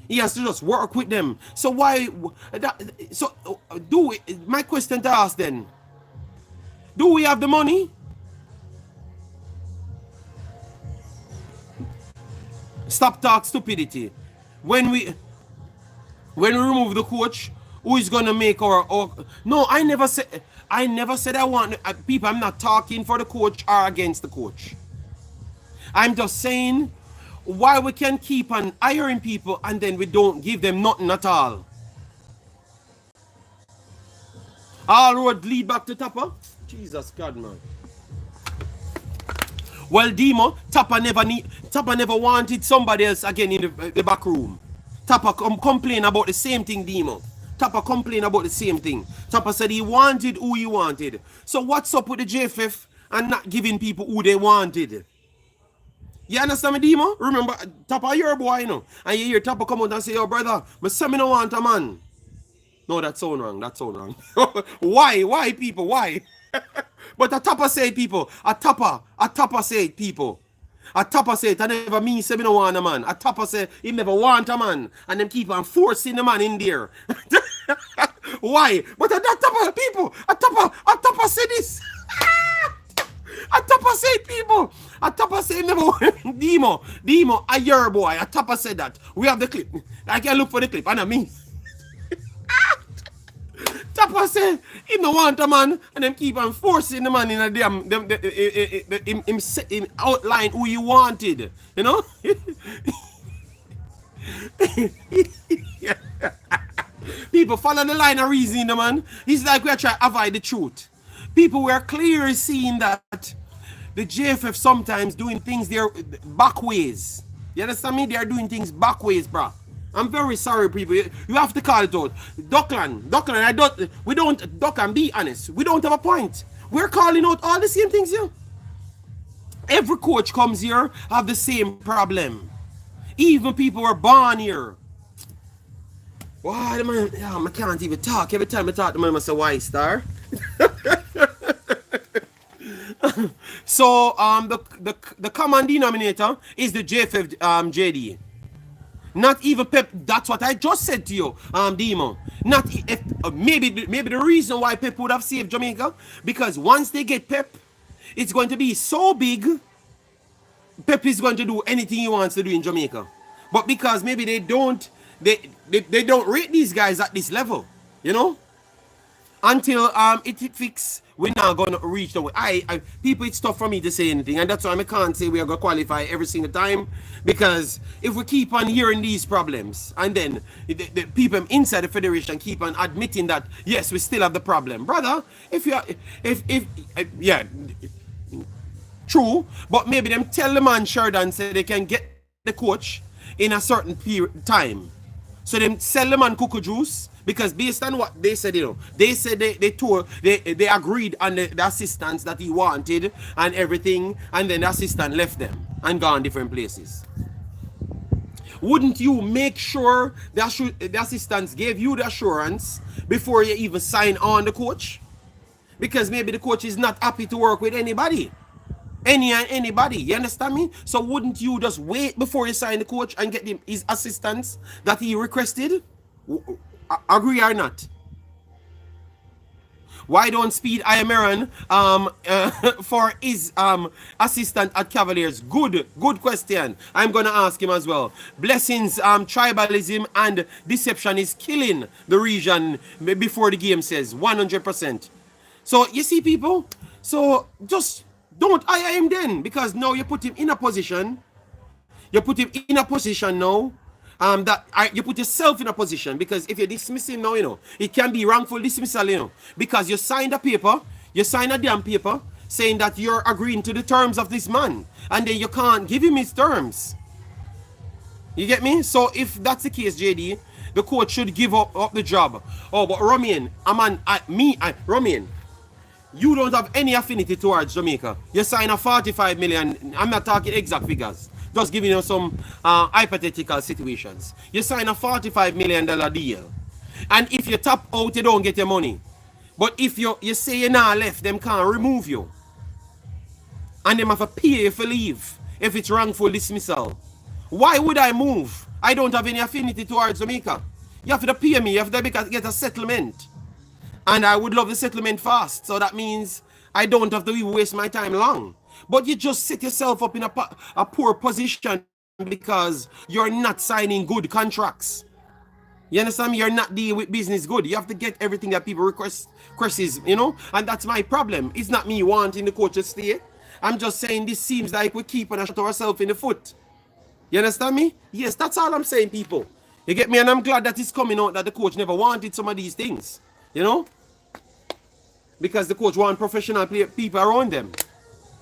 S1: He has to just work with them. So why? My question to ask then, do we have the money? Stop talk stupidity. When we remove the coach, who is gonna make our no, I never said I want people. I'm not talking for the coach or against the coach. I'm just saying why we can keep on hiring people and then we don't give them nothing at all. All roads lead back to Tapper. Jesus God, man. Well, Demo, Tapper never wanted somebody else again in the back room. Tapper complain about the same thing, Demo. Tapper complain about the same thing. Tapper said he wanted who he wanted. So what's up with the JFF and not giving people who they wanted? You understand me, Demo? Remember, Tapper, you're a boy, And you hear Tapper come out and say, yo, brother, I say me no want a man. No, that's so wrong. That's so wrong. Why? Why, people? Why? But a Tapper said, people. A Tapper said, people. A Tapper said, I never mean say me no want a man. A Tapper said, he never want a man. And them keep on forcing the man in there. Why? But a Tapper, people. A Tapper said this. A Tapper said, people. A Tapper said never want. Demo, a year boy. A Tapper said that. We have the clip. I can look for the clip. And I mean. Tapper said he no want a man, and them keep on forcing the man in a damn him outline who you wanted, People follow the line of reasoning, man. It's like we are trying to avoid the truth. People were clearly seeing that the JFF sometimes doing things their back ways. You understand me? They are doing things back ways, bro. I'm very sorry, people. You have to call it out. Duckland, we don't, Duckland, be honest. We don't have a point. We're calling out all the same things here. Every coach comes here have the same problem. Even people who are born here. Why, man? Yeah, I can't even talk. Every time I talk to them, I say, why, star? So, the common denominator is the JFF JD. Not even Pep. That's what I just said to you, Demo. Not if maybe the reason why Pep would have saved Jamaica, because once they get Pep, it's going to be so big. Pep is going to do anything he wants to do in Jamaica, but because maybe they don't rate these guys at this level, you know. Until it fix, we're not gonna reach the way. People, it's tough for me to say anything, and that's why I can't say we are gonna qualify every single time. Because if we keep on hearing these problems, and then the people inside the federation keep on admitting that yes, we still have the problem, brother. If yeah, true, but maybe them tell the man Sheridan say they can get the coach in a certain period time. So them sell the man cuckoo juice, because based on what they said, you know, they said they agreed on the assistants that he wanted and everything, and then the assistant left them and gone different places. Wouldn't you make sure the assistants gave you the assurance before you even sign on the coach? Because maybe the coach is not happy to work with anybody. Anybody, you understand me? So wouldn't you just wait before you sign the coach and get him his assistants that he requested? Agree or not? Why don't speed Iamaran for his assistant at Cavaliers? Good question. I'm gonna ask him as well. Blessings, tribalism and deception is killing the region before the game says 100%. So you see, people, so just don't hire him then, because now you put him in a position. You put him in a position now. You put yourself in a position, because if you dismiss him now, you know, it can be wrongful dismissal, you know, because you signed a paper, you signed a damn paper saying that you're agreeing to the terms of this man, and then you can't give him his terms. You get me? So if that's the case, JD, the coach should give up the job. Oh, but Romain, Romain, you don't have any affinity towards Jamaica. You sign a 45 million. I'm not talking exact figures. Just giving you some hypothetical situations. You sign a $45 million deal. And if you tap out, you don't get your money. But if you say you're not left, them can't remove you. And them have to pay you for leave if it's wrongful dismissal. Why would I move? I don't have any affinity towards Jamaica. You have to pay me. You have to get a settlement. And I would love the settlement fast. So that means I don't have to even waste my time long. But you just set yourself up in a poor position because you're not signing good contracts. You understand me? You're not dealing with business good. You have to get everything that people request, you know? And that's my problem. It's not me wanting the coach to stay. I'm just saying this seems like we keep on a shot ourselves in the foot. You understand me? Yes, that's all I'm saying, people. You get me? And I'm glad that it's coming out that the coach never wanted some of these things. You know? Because the coach want professional people around them.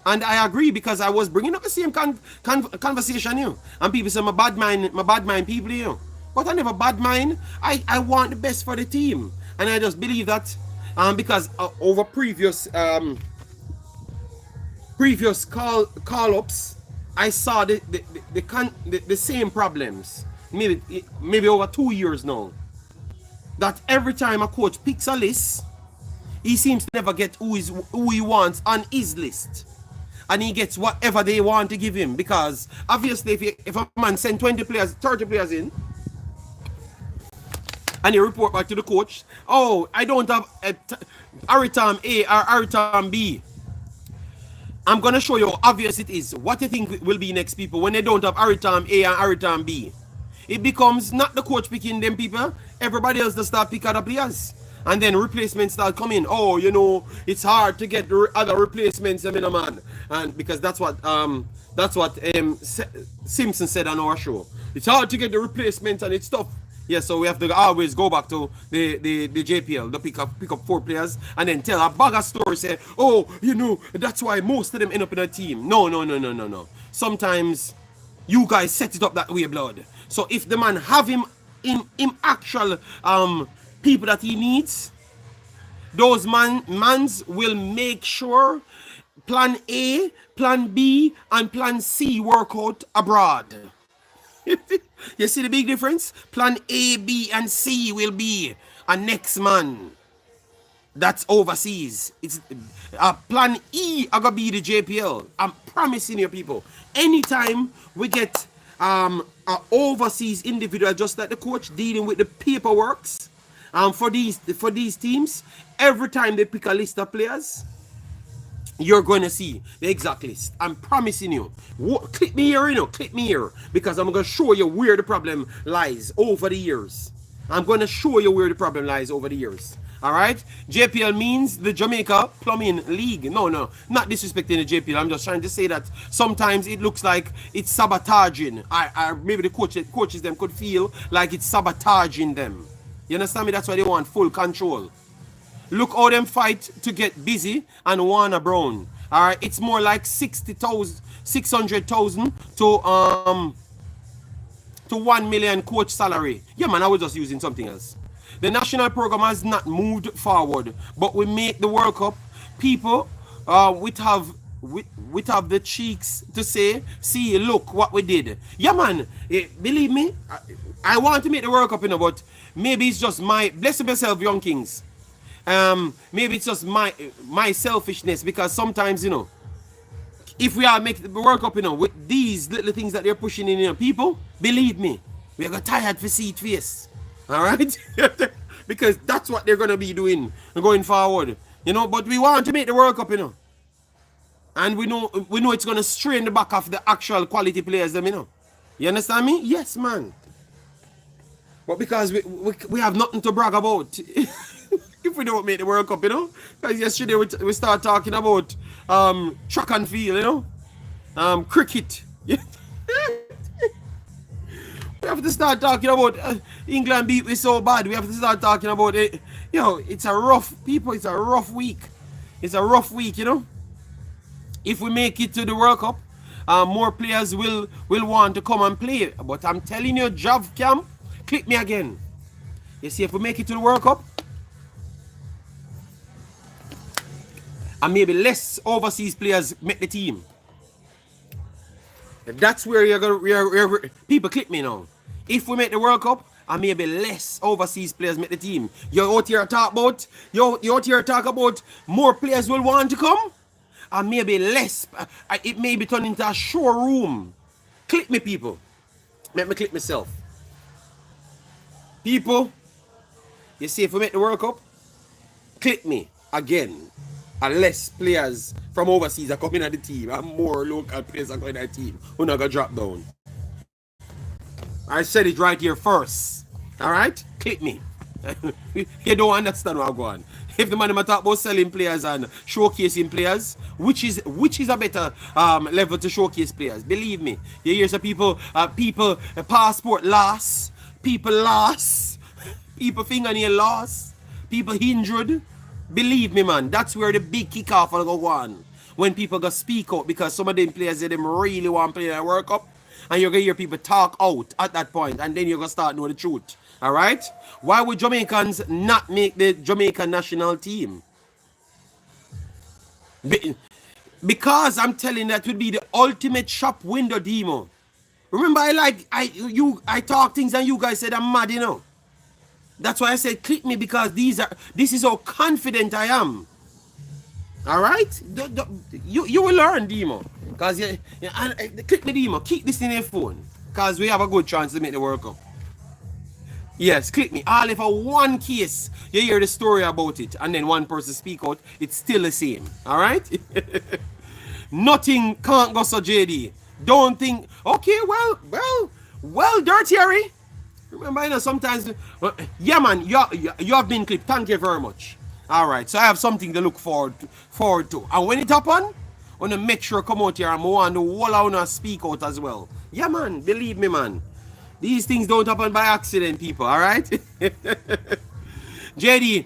S1: And I agree, because I was bringing up the same conversation, you know. And people say, my bad mind people, you know. But I never bad mind. I want the best for the team. And I just believe that because over previous call-ups, I saw the same problems. Maybe over 2 years now. That every time a coach picks a list, he seems to never get who he wants on his list. And he gets whatever they want to give him. Because obviously if a man send 20 players, 30 players in, and you report back to the coach, oh, I don't have Aritam A or Aritam B. I'm going to show you how obvious it is. What do you think will be next, people, when they don't have Aritam A and Aritam B? It becomes not the coach picking them people. Everybody else does start picking other players. And then replacements start coming. Oh, you know, it's hard to get other replacements, man. And because that's what Simpson said on our show. It's hard to get the replacements and it's tough. Yeah, so we have to always go back to the JPL, the pick up 4 players, and then tell a bag of story, say, oh, you know, that's why most of them end up in a team. No. Sometimes you guys set it up that way, blood. So if the man have him him actual people that he needs, those mans will make sure plan A, plan B, and plan C work out abroad. You see the big difference? Plan A, B, and C will be a next man that's overseas. It's plan E are gonna be the JPL. I'm promising you people. Anytime we get an overseas individual, just like the coach dealing with the paperworks for these teams, every time they pick a list of players, you're going to see the exact list. I'm promising you. Click me here, click me here, because I'm going to show you where the problem lies over the years. I'm going to show you where the problem lies over the years. All right? JPL means the Jamaica Plumbing League. No, not disrespecting the JPL. I'm just trying to say that sometimes it looks like it's sabotaging. Maybe the coaches them could feel like it's sabotaging them. You understand me? That's why they want full control. Look how them fight to get busy and Warner Brown. All right, it's more like 600,000 to 1 million coach salary. Yeah, man, I was just using something else. The national program has not moved forward, but we make the World Cup. People, we have the cheeks to say, see, look what we did. Yeah, man, believe me, I want to make the World Cup, but maybe it's just my, bless yourself, young kings. Maybe it's just my selfishness, because sometimes, if we are make the World Cup, with these little things that they're pushing in, people, believe me, we are tired for see it face. All right? Because that's what they're going to be doing going forward. But we want to make the World Cup, and we know it's going to strain the back of the actual quality players, them, You understand me? Yes, man. But because we have nothing to brag about. If we don't make the World Cup, because yesterday we start talking about track and field, cricket. We have to start talking about England beat we so bad. We have to start talking about it. It's a rough week. It's a rough week, If we make it to the World Cup, more players will want to come and play. But I'm telling you, Jav Camp, click me again. You see, if we make it to the World Cup, and maybe less overseas players make the team. That's where you're gonna people click me now. If we make the World Cup, and maybe less overseas players make the team. You're out here talk about more players will want to come, and maybe less. It may be turned into a showroom. Click me, people. Let me click myself. People, you see, if we make the World Cup, click me again. And less players from overseas are coming at the team, and more local players are coming at the team. We're not gonna drop down. I said it right here first. Alright? Click me. You don't understand what I'm going. If the man talk about selling players and showcasing players, which is a better level to showcase players? Believe me. You hear some people passport loss, people fingernail loss, people injured. Believe me, man, that's where the big kickoff will go on. When people go speak out, because some of them players them really want to play in the World Cup, and you're going to hear people talk out at that point, and then you're going to start knowing the truth. All right? Why would Jamaicans not make the Jamaican national team? Because I'm telling that would be the ultimate shop window demo. Remember, I talk things and you guys said I'm mad, That's why I said click me, because this is how confident I am. All right, you will learn, Demo. Because click me, Demo. Keep this in your phone, because we have a good chance to make the World Cup. Yes, click me. All if for one case you hear the story about it, and then one person speak out, it's still the same. All right. Nothing can't go so, JD. Don't think. Okay, well, Dirty Harry. Remember, sometimes, yeah, man, you have been clipped. Thank you very much. All right, so I have something to look forward to. And when it happen, I want to make sure come out here and I want to wall out and speak out as well. Yeah, man, believe me, man. These things don't happen by accident, people, all right? JD,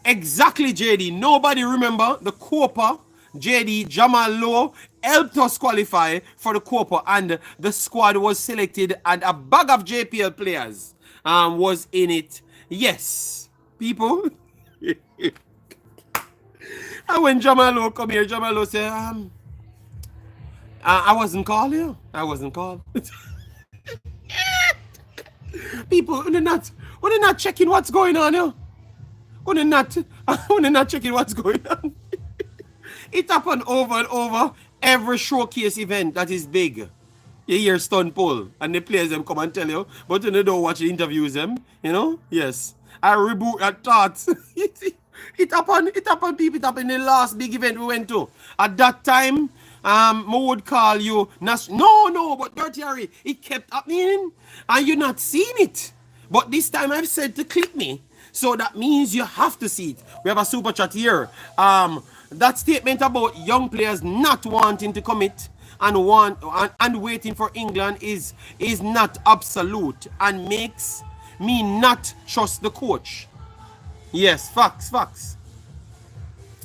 S1: exactly, JD. Nobody remember the Copa. JD, Jamal Lowe helped us qualify for the Copa, and the squad was selected, and a bag of JPL players was in it. Yes, people. And when Jamalo come here, Jamalo say, I wasn't called here. I wasn't called. People, when they're not checking what's going on here. When they're not checking what's going on. It happened over and over. Every showcase event that is big. You hear stunt pull and the players them come and tell you, but when you don't watch the interviews them, yes. I reboot that thought. It happened, people. It happened in the last big event we went to. At that time, I would call you. No, but Dirty Harry, it kept happening and you're not seeing it. But this time I've said to click me. So that means you have to see it. We have a super chat here. That statement about young players not wanting to commit and waiting for England is not absolute and makes me not trust the coach. Yes, facts.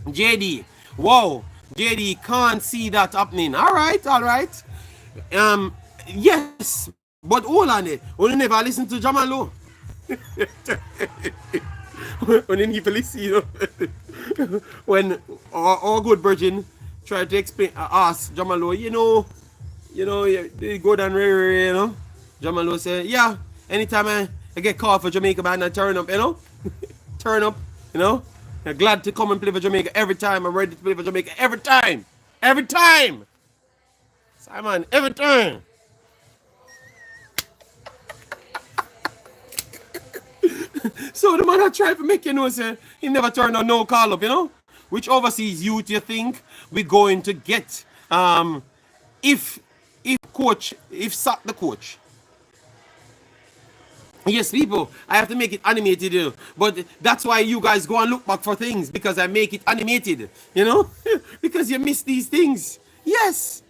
S1: JD, wow, JD can't see that happening. All right. Yes, but hold on it. Only never listen to Jamalo. When you need to listen, when our good virgin tried to explain, ask Jamalo, they go down rare, Jamalo said, yeah, anytime I get called for Jamaica band, I turn up, turn up, I'm glad to come and play for Jamaica every time. I'm ready to play for Jamaica every time. Simon, every time. So the man that tried to make say he never turned on no call up, Which overseas youth you think we're going to get if sack the coach? Yes, people, I have to make it animated, but that's why you guys go and look back for things, because I make it animated, because you miss these things. Yes.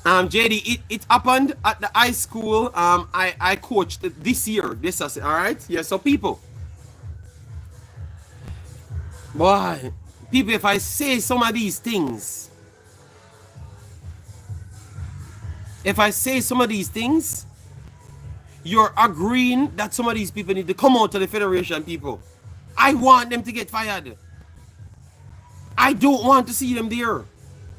S1: JD, it happened at the high school. I coached this year. All right. Yeah. So people, if I say some of these things, you're agreeing that some of these people need to come out to the federation. People, I want them to get fired. I don't want to see them there,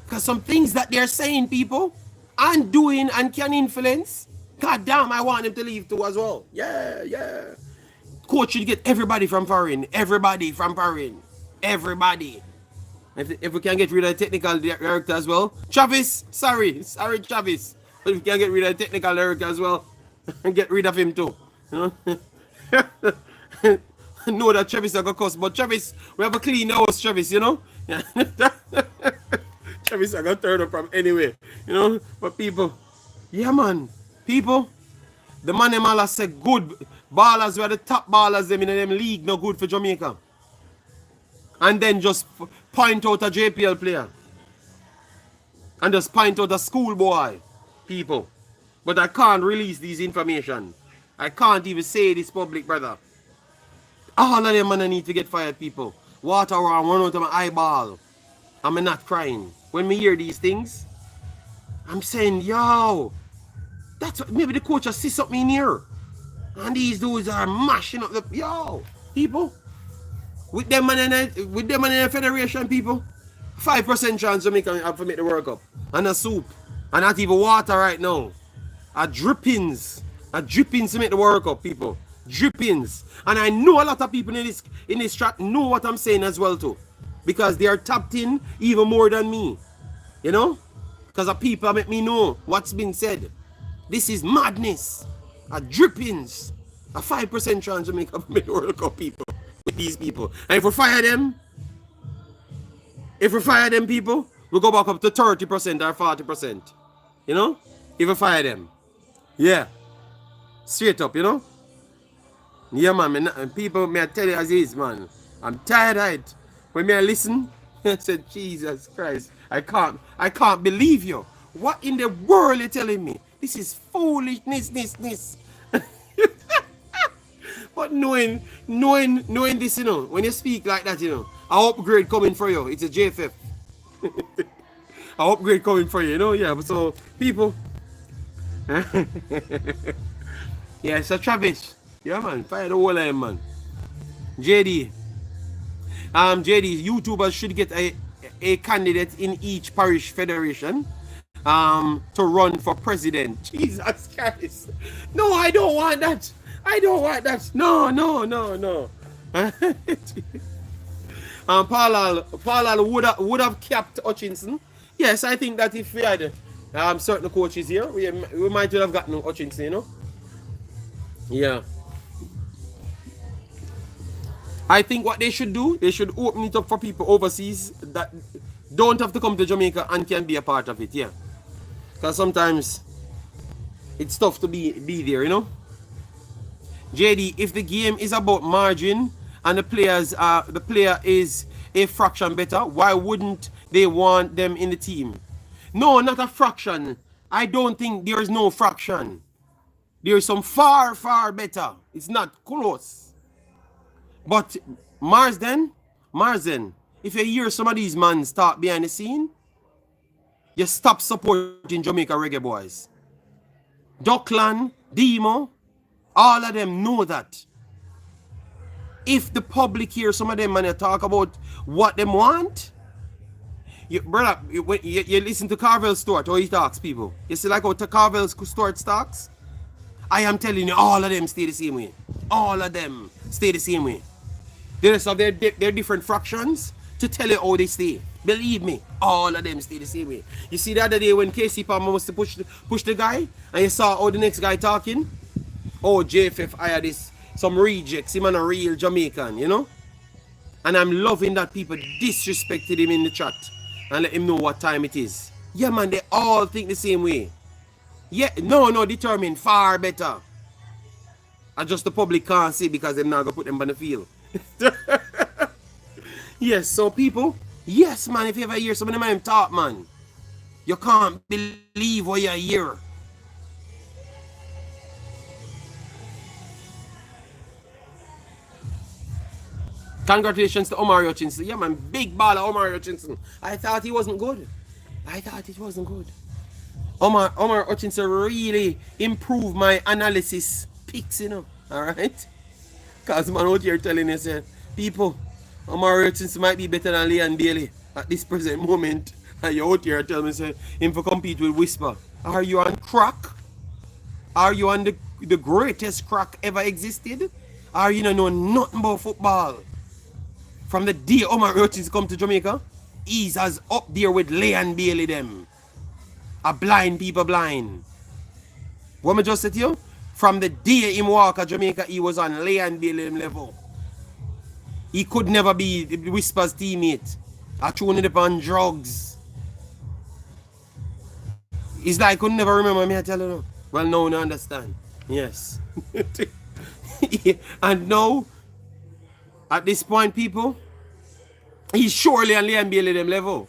S1: because some things that they're saying, people, and doing and can influence. God damn, I want them to leave too as well. Yeah. Coach should get everybody from foreign. Everybody. If we can get rid of the technical director as well. Travis, sorry Travis. But if we can get rid of the technical director as well, and get rid of him too. Know that Travis is gonna cost, but Travis, we have a clean house, Travis, Travis are gonna turn up from anywhere, But people, yeah, man, people, the man them all said good ballers were the top ballers them in them league, no good for Jamaica. And then just point out a JPL player. And just point out a schoolboy, people. But I can't release these information. I can't even say this public, brother. All of them man need to get fired, people. Water run out of my eyeball. I'm not crying. When me hear these things, I'm saying, yo, that's what, maybe the coach has see something in here. And these dudes are mashing up the, people. With them man in the federation, people, 5% chance to make the World Cup. And a soup. And not even water right now. A drippings to make the World Cup, people. Drippings. And I know a lot of people in this chat know what I'm saying as well too. Because they are tapped in even more than me. Because the people make me know what's been said. This is madness. A drippings. A 5% chance to make the World Cup, people. With these people. And if we fire them, people, we go back up to 30% or 40%. If we fire them. Yeah. Straight up, Yeah, man. People, may I tell you as is, man. I'm tired of it. When I listen, I said, Jesus Christ, I can't believe you. What in the world are you telling me? This is foolishness. But knowing this, when you speak like that, a upgrade coming for you. It's a JFF. A upgrade coming for you, Yeah, so people, Yeah, so Travis. Yeah, man. Fire the whole line, man. JD. JD, YouTubers should get a candidate in each parish federation to run for president. Jesus Christ. No, I don't want that. I don't want that. No, no, no, no. Paul would have kept Hutchinson. Yes, I think that if we had certain coaches here, we might well have gotten Hutchinson, you know? Yeah. I think what they should do, they should open it up for people overseas that don't have to come to Jamaica and can be a part of it, yeah. Because sometimes it's tough to be there, you know? JD, if the game is about margin and the player is a fraction better, why wouldn't they want them in the team? No, not a fraction. I don't think there is no fraction. There is some far, far better. It's not close. But Marsden, if you hear some of these men start behind the scene, you stop supporting Jamaica Reggae boys. Duckland, Demo, all of them know that. If the public hear some of them and talk about what them want, brother, you listen to Carvel Stewart, how he talks, people. You see like how Carvel Stewart talks? I am telling you, all of them stay the same way. All of them stay the same way. They just have their different fractions to tell you how they stay. Believe me, all of them stay the same way. You see the other day when Casey Palmer was to push the guy, and you saw how the next guy talking? Oh, JFF hired this, some rejects, him and a real Jamaican, you know? And I'm loving that people disrespected him in the chat and let him know what time it is. Yeah, man, they all think the same way. Yeah, no, determined, far better. And just the public can't see because they're not going to put them on the field. Yes, so people, yes, man, if you ever hear some of them talk, man, you can't believe what you hear. Congratulations to Omar Hutchinson. Yeah, man, big baller Omar Hutchinson. I thought he wasn't good. I thought it wasn't good. Omar Hutchinson really improved my analysis picks, you know, alright? Because man out here telling us, people, Omar Hutchinson might be better than Leon Bailey at this present moment. And you out here telling me, say, him for compete with Whisper. Are you on crack? Are you on the greatest crack ever existed? Are you not know nothing about football? From the day Omar Hutchinson come to Jamaica, he's as up there with Leon Bailey them. A blind people blind. What I just said to you? From the day him walk at Jamaica, he was on Leon Bailey level. He could never be the Whisper's teammate. I thrown it upon drugs. It's like I could never remember me, I tell you. Well, no, I understand. Yes. And now, at this point, people, he's surely on Leon Bailey them level.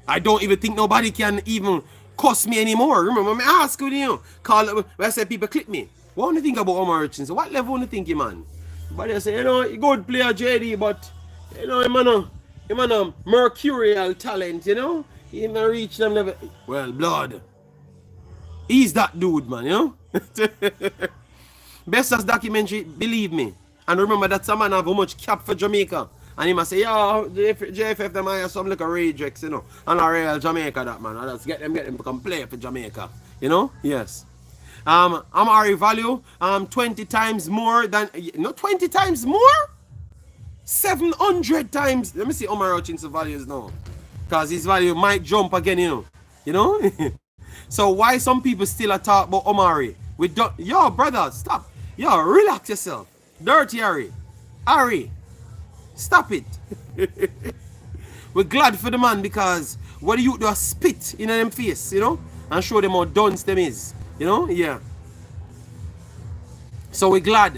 S1: I don't even think nobody can even cuss me anymore. Remember, me ask you, call when I say people click me. What do you think about Omar Hutchinson? What level do you think, man? But they say, you know, he good player JD, but you know, him a mercurial talent, you know? He may reach them level. Well, blood. He's that dude, man, you know? Best as documentary, believe me. And remember that some man have how much cap for Jamaica. And he must say, yo, JFF them have some like a rejects, you know. And a real Jamaica that man. And let's get them to come play for Jamaica. You know? Yes. Amari value 20 times more than, not 20 times more? 700 times. Let me see Omar Hutchinson's values now. Because his value might jump again, you know. You know? So why some people still talk about Omari? Yo, brother, stop. Yo, relax yourself. Dirty Harry, stop it. We're glad for the man because what do you do? Spit in them face, you know, and show them how dunce them is, you know. Yeah. So we're glad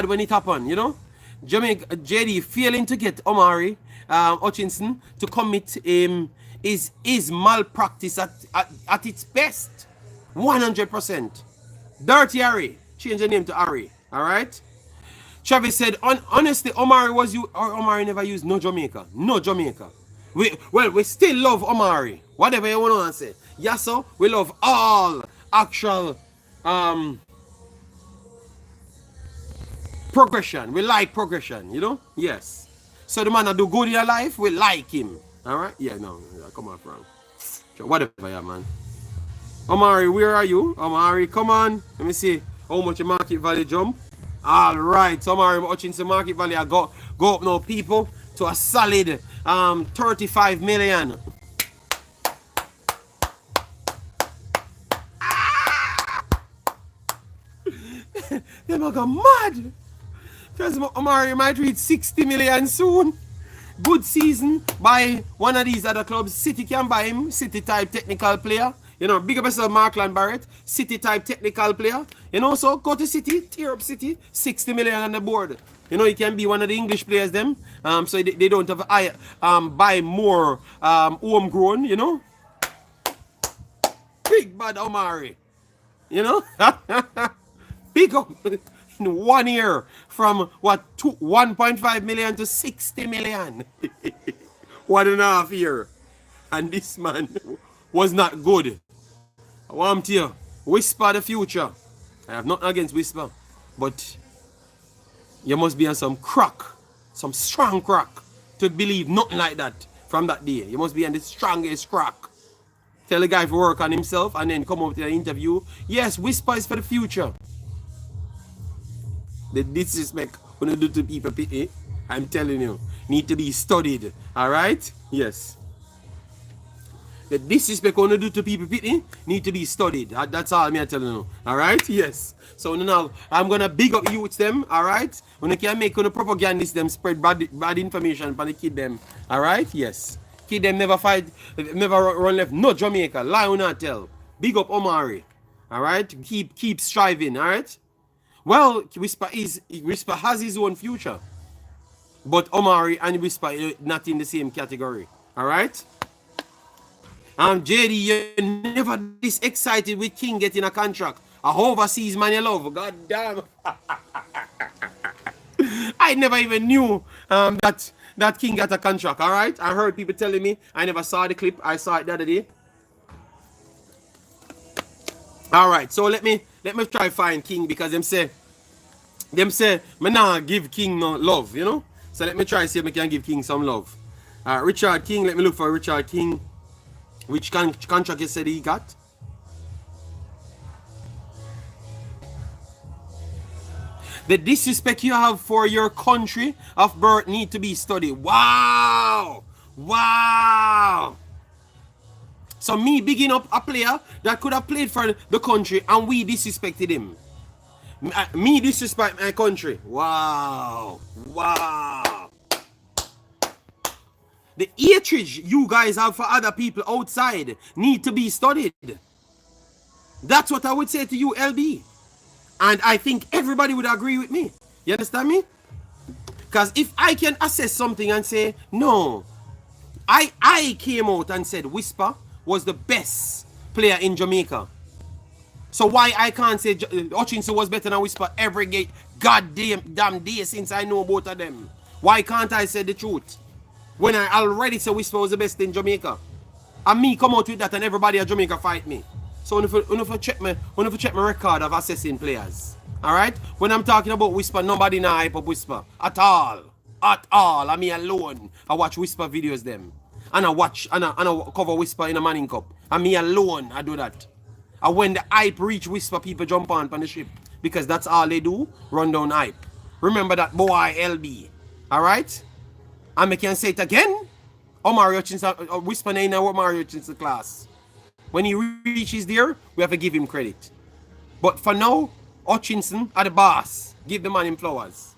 S1: when it happened, you know. Jamaica JD failing to get Omari Hutchinson to commit is malpractice at its best. 100%. Dirty Harry. Change the name to Harry. Alright? Travis said, honestly, Omari never used no Jamaica. No Jamaica. We still love Omari. Whatever you want to say. Yes, sir, we love all actual progression. We like progression, you know? Yes. So the man that do good in your life, we like him. Alright? Yeah, no. Yeah, come on, Frank. Whatever, yeah, man. Omari, where are you? Omari, come on. Let me see how much your market value jump. Alright, so Omari Hutchinson market value I go up now, people, to a solid 35 million. Them are go mad. Because Omari might reach 60 million soon. Good season by one of these other clubs. City can buy him. City type technical player. You know, big up yourself, Markland Barrett. City type technical player. You know, so go to City, tear up City. 60 million on the board. You know, he can be one of the English players them. So they don't have buy more homegrown, you know. Big bad Omari. You know? Big up. In 1 year from what 1.5 million to 60 million. 1.5 year. And this man was not good. I want to whisper the future. I have nothing against whisper, but you must be on some crack, some strong crack, to believe nothing like that from that day. You must be on the strongest crack. Tell the guy to work on himself and then come up to the interview. Yes, whisper is for the future. The disrespect when you do to people, I'm telling you, need to be studied. Alright? Yes. The disrespect when you do to people, need to be studied. That's all I'm telling you. Alright? Yes. So now I'm gonna big up youths them, alright? When you can make propagandist them spread bad information for the kid them. Alright? Yes. Kid them never fight, never run left. No Jamaica. Lie or not tell. Big up Omari. Alright? Keep striving, alright? Well, Whisper has his own future. But Omari and Whisper not in the same category. Alright? JD, you're never this excited with King getting a contract. A overseas man you love. God damn. I never even knew that King got a contract. Alright? I heard people telling me. I never saw the clip. I saw it the other day. Alright, so let me try find King because them say me nah give King no love, you know? So let me try see if I can give King some love. Richard King, let me look for Richard King. Which contract you said he got? The disrespect you have for your country of birth need to be studied. Wow! Wow! So me bigging up a player that could have played for the country and we disrespected him. Me disrespect my country. Wow. Wow. The hatred you guys have for other people outside need to be studied. That's what I would say to you, LB. And I think everybody would agree with me. You understand me? Because if I can assess something and say, no, I came out and said Whisper was the best player in Jamaica. So why I can't say Hutchinson was better than Whisper every goddamn day since I know both of them? Why can't I say the truth? When I already said Whisper was the best in Jamaica. And me come out with that and everybody at Jamaica fight me. So when you check my record of assessing players. Alright? When I'm talking about Whisper, nobody now hype up Whisper. At all. At all. I me alone. I watch Whisper videos them. And I cover Whisper in a Manning Cup. And me alone I do that. And when the hype reach Whisper, people jump on the ship. Because that's all they do. Run down hype. Remember that boy LB. Alright? And I can say it again. Omari Hutchinson, Whisper in Omari Hutchinson class. When he reaches there, we have to give him credit. But for now, Hutchinson are the boss. Give the man him flowers.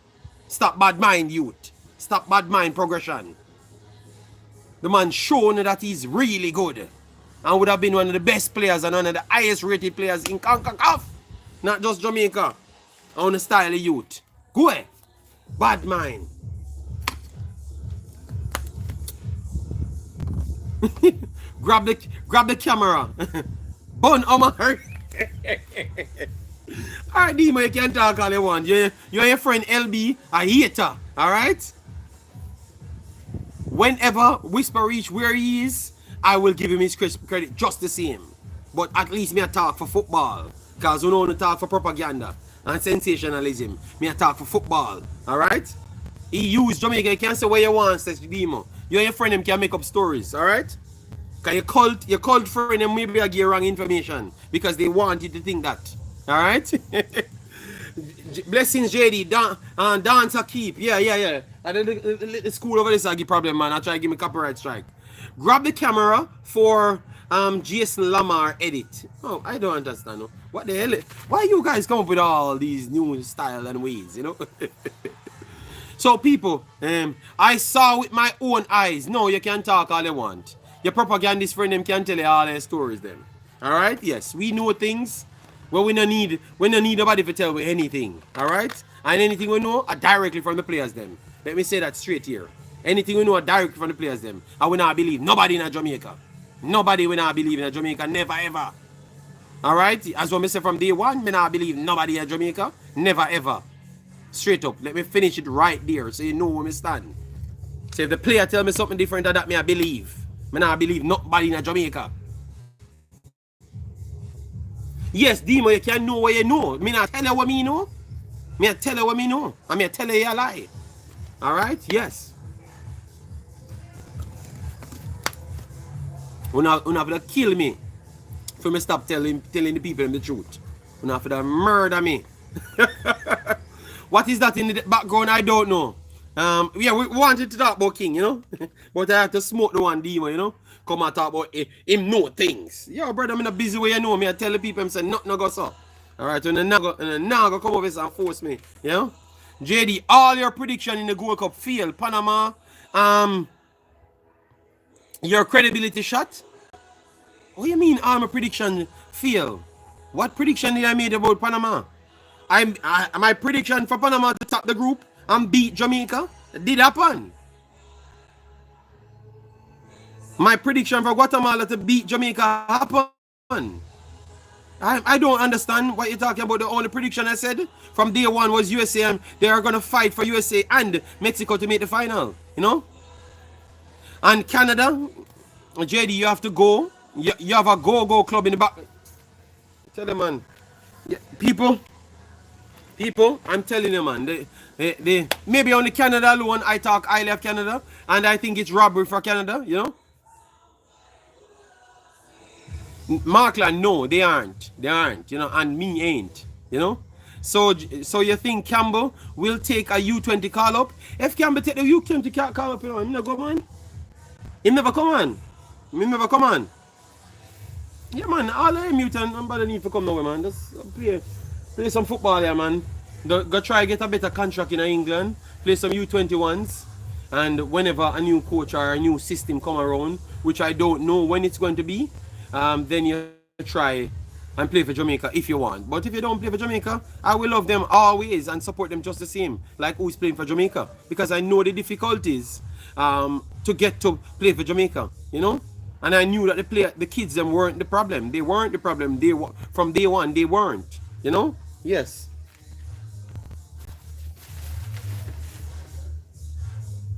S1: Stop bad mind youth. Stop bad mind progression. The man shown that he's really good. And would have been one of the best players and one of the highest rated players in Concacaf. Not just Jamaica. On the style of youth. Go ahead. Bad mind. grab the camera. Bun Omar. Alright, Dima, you can talk all you want. You're your friend LB, a hater. Alright? Whenever Whisper reach where he is, I will give him his credit just the same. But at least me a talk for football. Because we don't talk for propaganda and sensationalism. Me a talk for football. Alright? He used Jamaica. You can't say what you want, says Demo. You and your friend them can make up stories, alright? Because your cult friend them maybe give you wrong information. Because they want you to think that. Alright? Blessings JD, dancer keep. Yeah. And the school over this I give problem, man. I try to give me copyright strike. Grab the camera for Jason Lamar edit. Oh, I don't understand. No. What the hell? Why you guys come up with all these new style and ways, you know? So people, I saw with my own eyes. No, you can talk all you want. Your propagandist friend them can tell you all their stories then. Alright? Yes, we know things. Well, we don't need nobody to tell me anything. Alright? And anything we know are directly from the players them. Let me say that straight here. Anything we know are directly from the players them. I will not believe nobody in Jamaica. Nobody will not believe in Jamaica. Never ever. Alright? As what I say from day one, me not believe nobody in Jamaica. Never ever. Straight up. Let me finish it right there so you know where me stand. So if the player tell me something different than that, me I believe. Me not believe nobody in Jamaica. Yes, Demo, you can know what you know. Me not tell you what me know. Me tell you what me know. And me tell you a lie. Alright? Yes. Una have to kill me for me stop telling the people the truth. Una have to murder me. What is that in the background? I don't know. Yeah, we wanted to talk about King, you know. But I have to smoke the one Demo, you know. Come and talk about him know things. Yo, brother, I'm in a busy way, you know me. I tell the people, I'm saying, nothing go so. Alright, and then now go come over here and force me, you know. JD, all your prediction in the Gold Cup fail. Panama, your credibility shot? What do you mean all my prediction fail? What prediction did I make about Panama? My prediction for Panama to top the group and beat Jamaica did happen. My prediction for Guatemala to beat Jamaica happened. I don't understand what you're talking about. The only prediction I said from day one was USA and they are going to fight for USA and Mexico to make the final. You know? And Canada, JD, you have to go. You have a go club in the back. Tell them, man. Yeah, people, I'm telling you, man. They maybe only Canada alone I talk highly of Canada. And I think it's robbery for Canada, you know? Markland, no, they aren't, you know, and me ain't, you know. So you think Campbell will take a U20 call up? If Campbell take the U20 call up, you know, him never come on. Him never come on. Yeah, man, all of them mutant nobody need to come now, man. Just play some football here, man. Go try get a better contract in England. Play some U21s. And whenever a new coach or a new system come around, which I don't know when it's going to be, then you try and play for Jamaica if you want. But if you don't play for Jamaica, I will love them always and support them just the same, like who's playing for Jamaica. Because I know the difficulties to get to play for Jamaica, you know? And I knew that the kids them weren't the problem. They weren't the problem. From day one, they weren't, you know? Yes.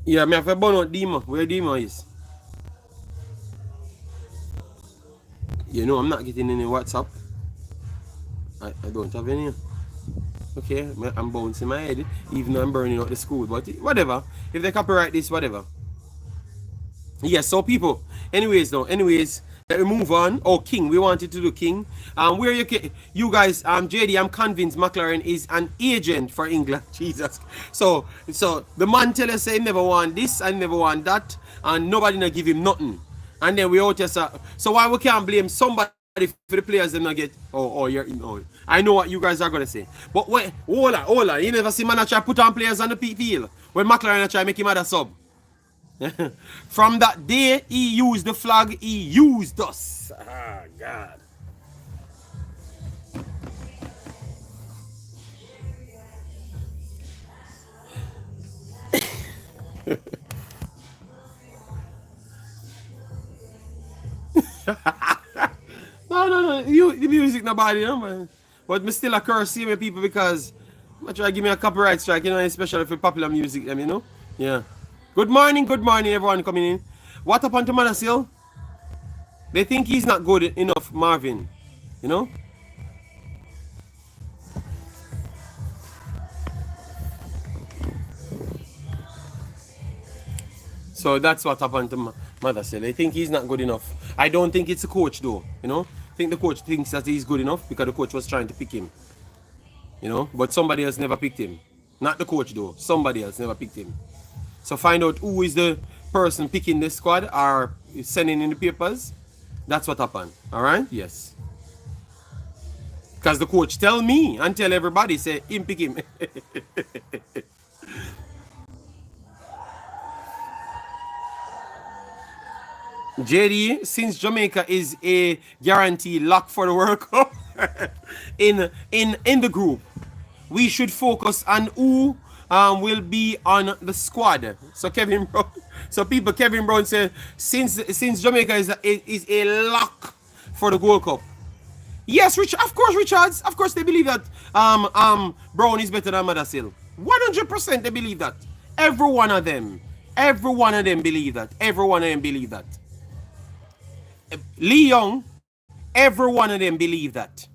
S1: Yeah, me have to burn out Demo. Where Demo is? You know, I'm not getting any WhatsApp. I don't have any. Okay, I'm bouncing my head, even though I'm burning out the school. But whatever. If they copyright this, whatever. Yes, so people. Anyways, let me move on. Oh, King, we wanted to do King. Where you guys, JD, I'm convinced McLaren is an agent for England. Jesus. So the man tell us say he never want this and never want that, and nobody not give him nothing. And then we out here, so why we can't blame somebody for the players them not get? I know what you guys are gonna say. But wait, hold on. You never see man try put on players on the field when McLaren try make him other sub. From that day he used the flag, he used us. Ah, God. No. The music nobody, you know, man. But me still a curse see me people because I try to give me a copyright strike, you know, especially for popular music, you know. Yeah. Good morning, everyone coming in. What up on Tomorrow Seal? They think he's not good enough, Marvin. You know? So that's what happened to Mother said. They think he's not good enough. I don't think it's the coach though. You know? I think the coach thinks that he's good enough because the coach was trying to pick him. You know? But somebody else never picked him. Not the coach though. Somebody else never picked him. So find out who is the person picking the squad or sending in the papers. That's what happened. Alright? Yes. Because the coach tell me and tell everybody, say, him pick him. JD, since Jamaica is a guaranteed lock for the World Cup in the group, we should focus on who will be on the squad. So Kevin Brown, so people, Kevin Brown said, since Jamaica is a lock for the World Cup. Yes, of course, Richards. Of course, they believe that Brown is better than Madasil. 100% they believe that. Every one of them. Every one of them believe that. Every one of them believe that. Lee Young, every one of them believe that.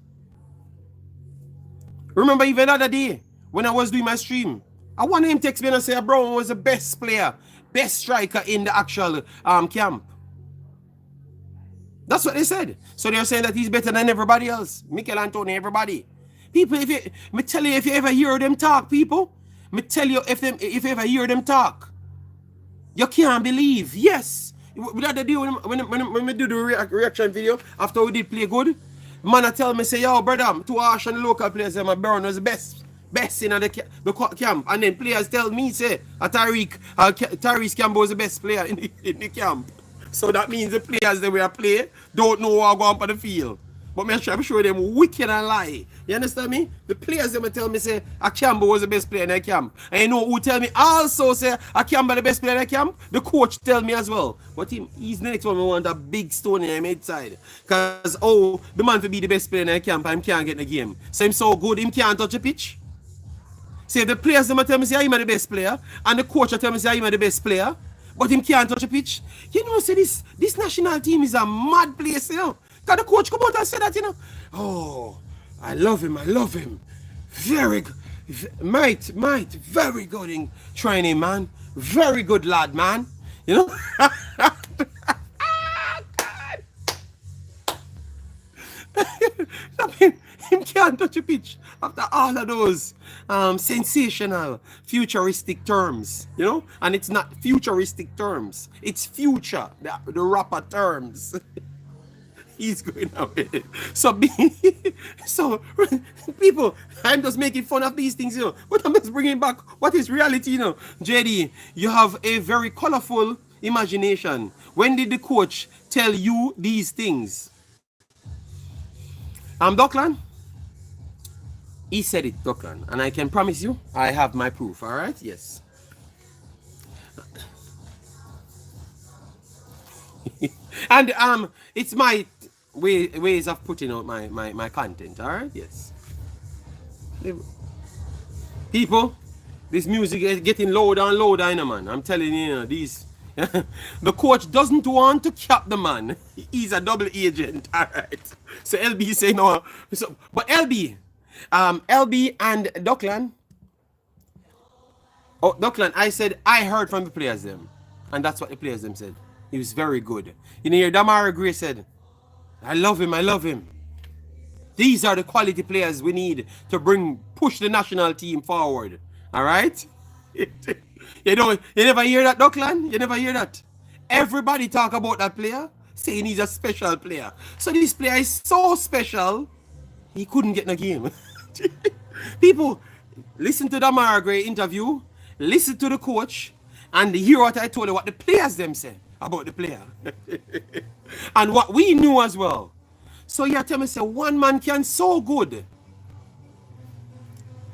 S1: Remember even the other day when I was doing my stream, I want him text me and say Brown was the best player, best striker in the actual camp. That's what they said. So they're saying that he's better than everybody else. Mikel Antonio, everybody. People, me tell you, if you ever hear them talk, people, me tell you, if you ever hear them talk, you can't believe. Yes. The other day when we do the reaction video, after we did play good, man I tell me, say, yo, brother, to Ash and the local players, my Brown was the best in the camp. And then players tell me, say, Tyrese Campbell was the best player in the camp. So that means the players that we are playing don't know what going on the field. But I'm sure them wicked and lie. You understand me? The players them tell me say Campbell was the best player in the camp. And you know who tell me also say Campbell the best player in the camp? The coach tell me as well. But he's the next one we want a big stone in him inside. Because the man to be the best player in the camp and him can't get in the game. So him so good him can't touch a pitch. Say the players them tell me say I'm the best player and the coach tell me say I'm the best player. But him can't touch a pitch. You know, say this national team is a mad place, you know. Because the coach come out and say that, you know. Oh, I love him. Very good. Mate, very good in training, man. Very good lad, man. You know? I mean, him can't touch a pitch after all of those sensational futuristic terms, you know? And it's not futuristic terms, it's future, the rapper terms. He's going away. So people, I'm just making fun of these things, you know, but I'm just bringing back what is reality, you know. JD, you have a very colorful imagination. When did the coach tell you these things? Dockland? He said it, Dockland. And I can promise you, I have my proof, alright? Yes. And it's my ways of putting out my content, alright? Yes. People, this music is getting louder and louder, you know, man. I'm telling you, these the coach doesn't want to cap the man. He's a double agent. Alright. So LB say no. So, but LB and Dockland. Oh, Dockland, I said I heard from the players them. And that's what the players them said. He was very good. You know, Damara Gray said, I love him. These are the quality players we need to push the national team forward. Alright? You never hear that, Dockland? You never hear that? Everybody talk about that player, saying he's a special player. So this player is so special, he couldn't get in the game. People, listen to the Damara Gray interview, listen to the coach, and hear what I told you, what the players them say about the player. And what we knew as well. So you tell me, say, one man can so good,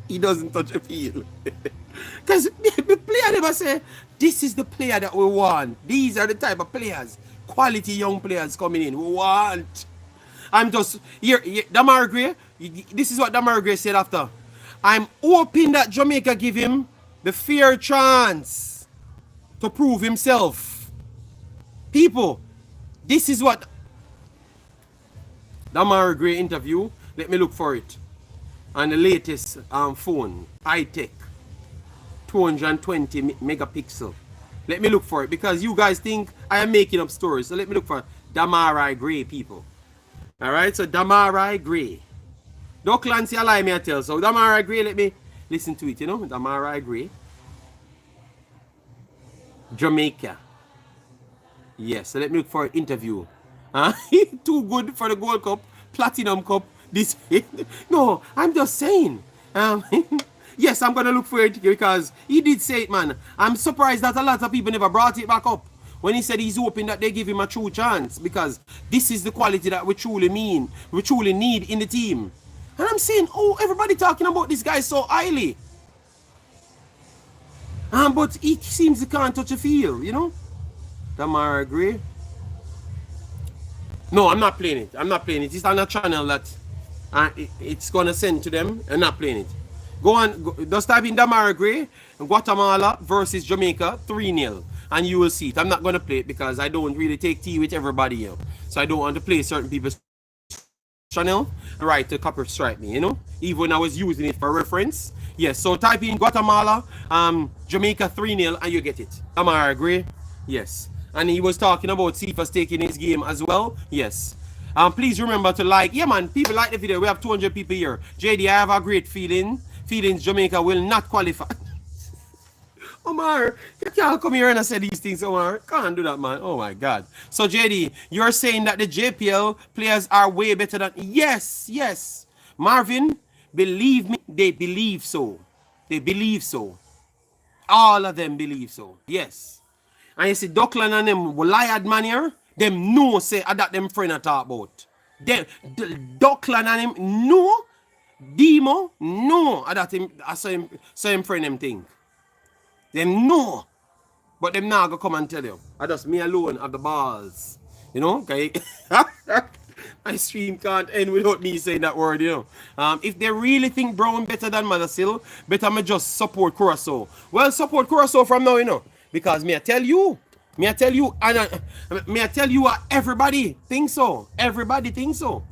S1: he doesn't touch a field. Because the player never say, this is the player that we want. These are the type of players, quality young players coming in. We want. I'm just, here Damara Gray, this is what Damara Gray said after. I'm hoping that Jamaica give him the fair chance to prove himself. People, this is what Damara Gray interview. Let me look for it. On the latest phone, high-tech, 220 megapixel. Let me look for it because you guys think I am making up stories. So let me look for Damara Gray, people. All right, so Damara Gray. Don't Clancy lie me I tell. So Damara Gray, let me listen to it, you know. Damara Gray. Jamaica. Yes, so let me look for an interview. Too good for the Gold Cup, Platinum Cup. This no, I'm just saying. Yes, I'm gonna look for it because he did say it, man. I'm surprised that a lot of people never brought it back up when he said he's hoping that they give him a true chance because this is the quality that we truly need in the team. And I'm saying, oh, everybody talking about this guy so highly. But he seems to can't touch a field, you know? Damara Gray. No, I'm not playing it. I'm not playing it. It's on a channel that it's gonna send to them. I'm not playing it. Go on, just type in Damara Gray, Guatemala versus Jamaica 3-0, and you will see it. I'm not gonna play it because I don't really take tea with everybody here, so I don't want to play certain people's channel right to copy strike me, you know. Even when I was using it for reference. Yes, so type in Guatemala, Jamaica 3-0, and you get it. Damara Gray, yes. And he was talking about Cephas taking his game as well. Yes. Please remember to like. Yeah, man. People like the video. We have 200 people here. JD, I have a great feelings Jamaica will not qualify. Omar, you can't come here and say these things, Omar. Can't do that, man. Oh, my God. So, JD, you're saying that the JPL players are way better than... Yes, yes. Marvin, believe me, they believe so. They believe so. All of them believe so. Yes. And you see, Duckland and them lied man here, them know say that them friend I talk about. Them, Duckland and him, no. Demo, no. That him, I saw him friend them thing. Them know. But them now go come and tell you. I just me alone have the balls. You know? My stream can't end without me saying that word, you know. If they really think Brown better than Madasil, better me just support Curacao. Well, support Curacao from now, you know. Because me I tell you, everybody thinks so. Everybody thinks so.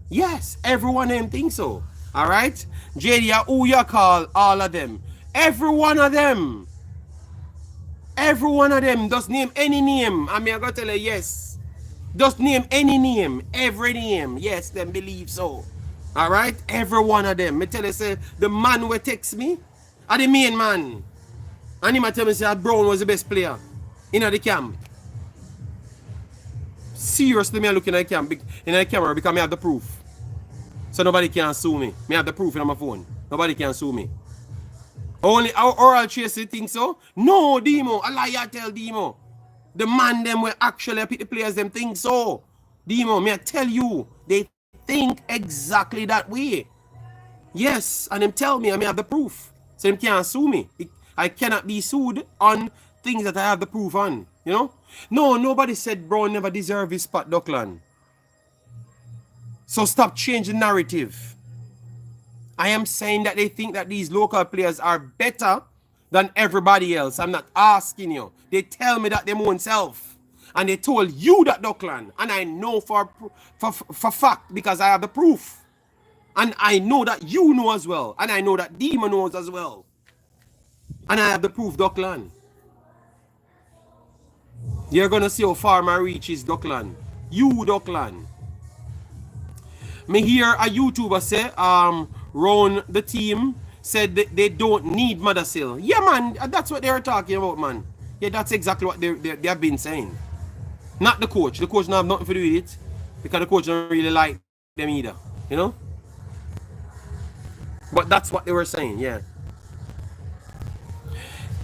S1: Yes, everyone them thinks so. All right? JD, who you call all of them? Every one of them. Every one of them. Just name any name. I mean, I gotta tell you, yes. Just name any name. Every name. Yes, them believe so. All right? Every one of them. Me tell you, say, the man who text me, are the main man. And he might tell me say that Brown was the best player in the camp. Seriously, me looking at the camp in the camera because I have the proof. So nobody can sue me. I have the proof in my phone. Nobody can sue me. Only our oral Tracy think so? No, Demo. A liar tell Demo. The man them will actually pick the players them think so. Demo, me I tell you, they think exactly that way. Yes, and them tell me I may have the proof. So them can't sue me. I cannot be sued on things that I have the proof on, you know? No, nobody said Brown never deserved his spot, Duckland. So stop changing narrative. I am saying that they think that these local players are better than everybody else. I'm not asking you. They tell me that them own self. And they told you that, Duckland. And I know for fact because I have the proof. And I know that you know as well. And I know that Demon knows as well. And I have the proof, Duckland. You're going to see how far my reach is, Duckland. You, Duckland. Me hear a YouTuber say, Ron, the team, said that they don't need Madasil. Yeah, man, that's what they were talking about, man. Yeah, that's exactly what they have been saying. Not the coach. The coach don't have nothing to do with it. Because the coach don't really like them either. You know? But that's what they were saying, yeah.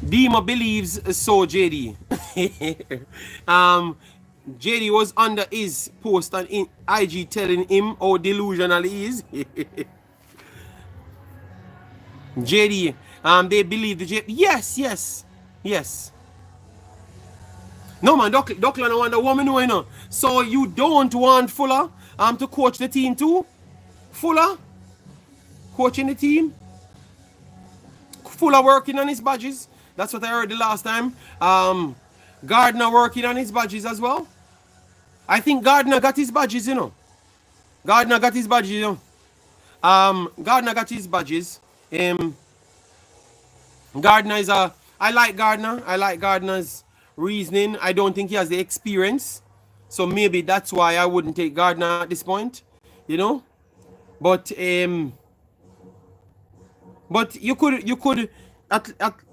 S1: Dima believes so, JD. JD was under his post on IG telling him how delusional he is. JD, they believe the JD. Yes. No, man, Duckland, I wonder what me know, you know. So you don't want Fuller to coach the team too? Fuller? Coaching the team? Fuller working on his badges? That's what I heard the last time. Gardner working on his badges as well. I think Gardner got his badges, you know. Gardner got his badges, you know. Gardner got his badges. Gardner is a. I like Gardner. I like Gardner's reasoning. I don't think he has the experience, so maybe that's why I wouldn't take Gardner at this point, you know. But you could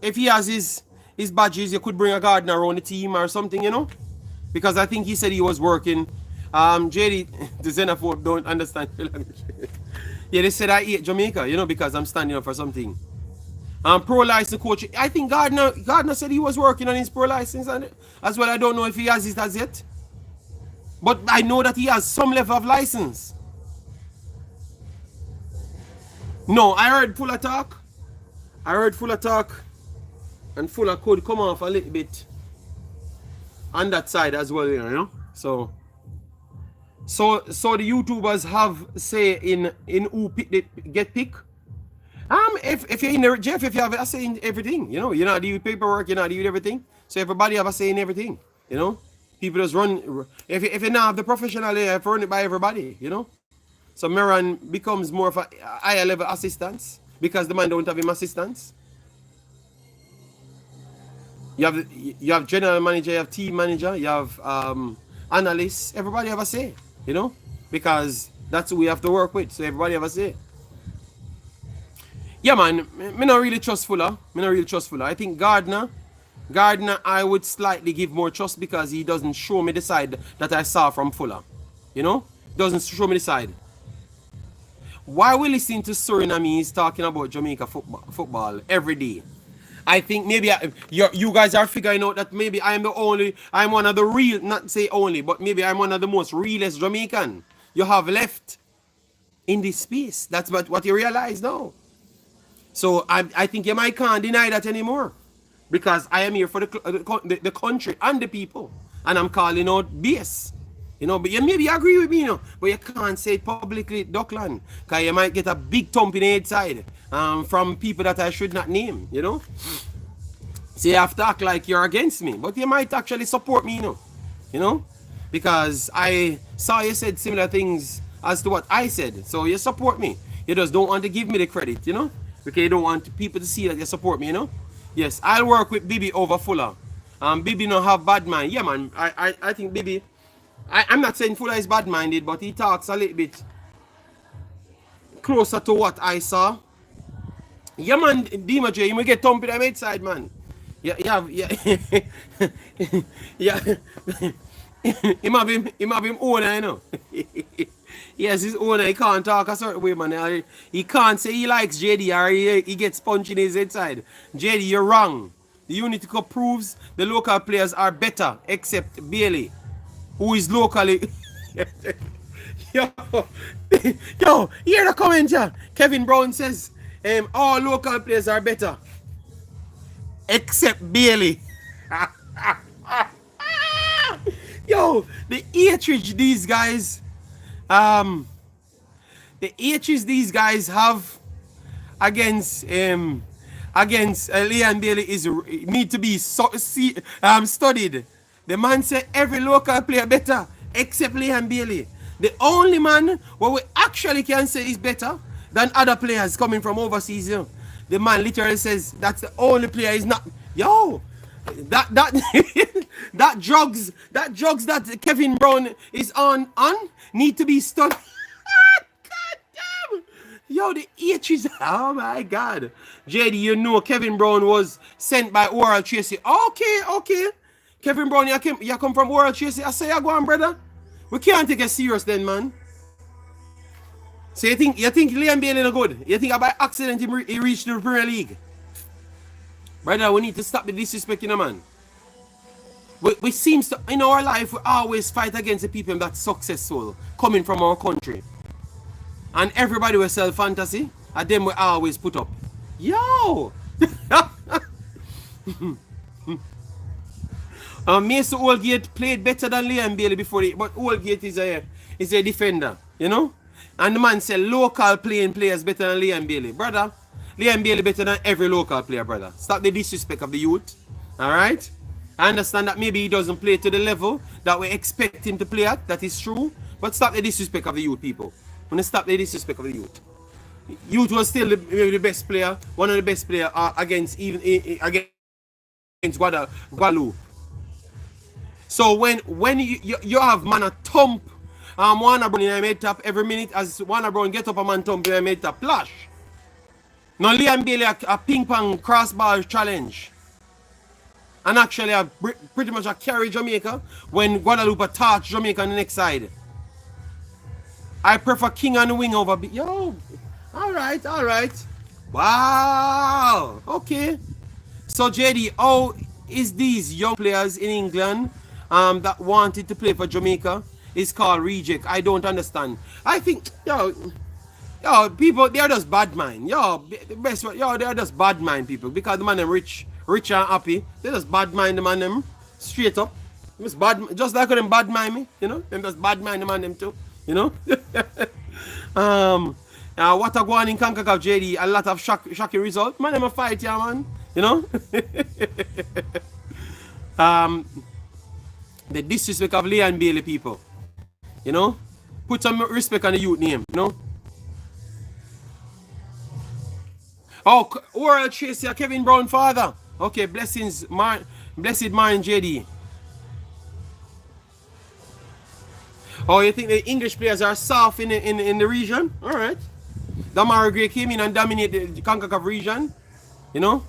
S1: if he has his badges, you could bring a Gardner around the team or something, you know, because I think he said he was working. JD, the xenophobe don't understand the language. Yeah, they said I hate Jamaica, you know, because I'm standing up for something. Pro license coach. I think Gardner said he was working on his pro license and as well. I don't know if he has it as yet, but I know that he has some level of license. No, I heard Fuller talk. I heard Fuller talk, and Fuller could come off a little bit on that side as well, you know. So the YouTubers have say in who get pick. If you're in there, Jeff, if you have a say in everything, you know, you're not doing paperwork, you're not doing everything. So everybody have a say in everything, you know. People just run. If you not have the professional, you have to run it by everybody, you know. So Meran becomes more of a higher level assistance because the man don't have him assistants. You have general manager, you have team manager, you have analysts. Everybody have a say, you know, because that's who we have to work with. So everybody have a say. Yeah, man, me not really trust Fuller. I think Gardner, I would slightly give more trust because he doesn't show me the side that I saw from Fuller. You know? Doesn't show me the side. Why we listen to Suriname talking about Jamaica football every day? I think maybe you guys are figuring out that maybe I'm one of the real, not say only, but maybe I'm one of the most realest Jamaican you have left in this space. That's what you realize now. So I think you might can't deny that anymore because I am here for the country and the people, and I'm calling out base, you know. But you maybe agree with me, you know, but you can't say it publicly, Duckland, because you might get a big thump in the head side from people that I should not name, you know. So you have to act like you're against me, but you might actually support me, you know, because I saw you said similar things as to what I said, so you support me. You just don't want to give me the credit, you know. Because you don't want people to see that you support me, you know? Yes, I'll work with Bibi over Fuller. Bibi don't have bad mind. Yeah, man, I think Bibi... I'm not saying Fuller is bad-minded, but he talks a little bit closer to what I saw. Yeah, man, Dima J, you may get thumped on the outside, man. Yeah. Yeah. Him have him owner, you know. Yes, his owner, he can't talk a certain way, man. He can't say he likes JD or he gets punched in his head. JD, you're wrong. The Unity Cup proves the local players are better, except Bailey, who is locally... Yo, hear the comment here. Kevin Brown says, all local players are better, except Bailey. Yo, the hatred these guys have against Leon Bailey need to be studied. The man said every local player better except Leon Bailey. The only man what we actually can say is better than other players coming from overseas. You know? The man literally says that's the only player is not. Yo, that that drugs that Kevin Brown is on need to be studied. God damn. Yo, the H is, oh my God. JD, you know Kevin Brown was sent by Oral Tracy. Okay. Kevin Brown, you come from Oral Tracy. I say, you go on, brother. We can't take it serious then, man. So you think Liam Bailey no good? You think by accident he reached the Premier League? Brother, we need to stop the disrespect, you know, man. We seems to, in our life, we always fight against the people that's successful coming from our country. And everybody will sell fantasy, and them we always put up. Yo! Mason Oldgate played better than Liam Bailey before, but Oldgate is a defender, you know? And the man said local players better than Liam Bailey. Brother, Liam Bailey better than every local player, brother. Stop the disrespect of the youth. Alright? I understand that maybe he doesn't play to the level that we expect him to play at. That is true. But stop the disrespect of the youth, people. When they stop the disrespect of the youth. Youth was still maybe the best player, one of the best players against against Guadeloupe. So when you have man a thump, Warner Brown in a mid top every minute as Warner Brown get up a man thump in a mid top flash. Now Liam Bailey a ping pong crossbar challenge. And actually pretty much a carry Jamaica when Guadeloupe touch Jamaica on the next side. I prefer King on the wing over yo. Alright. Wow. Okay. So JD, how is these young players in England that wanted to play for Jamaica is called reject? I don't understand. I think yo people they're just bad mind. They're just bad mind people because the man them rich and happy. They just bad mind the man them straight up. Just like them bad mind me, you know? Them just bad mind the man them too, you know? What a go on in Concacaf JD, a lot of shocking result. Man them a fight, yeah man. You know? The disrespect of Leon Bailey people. You know? Put some respect on the youth name, you know? Oh, World Tracer, Kevin Brown father. Okay, blessed mind JD. Oh, you think the English players are soft in the region? Alright. Damara Gray came in and dominated the Concacaf region. You know?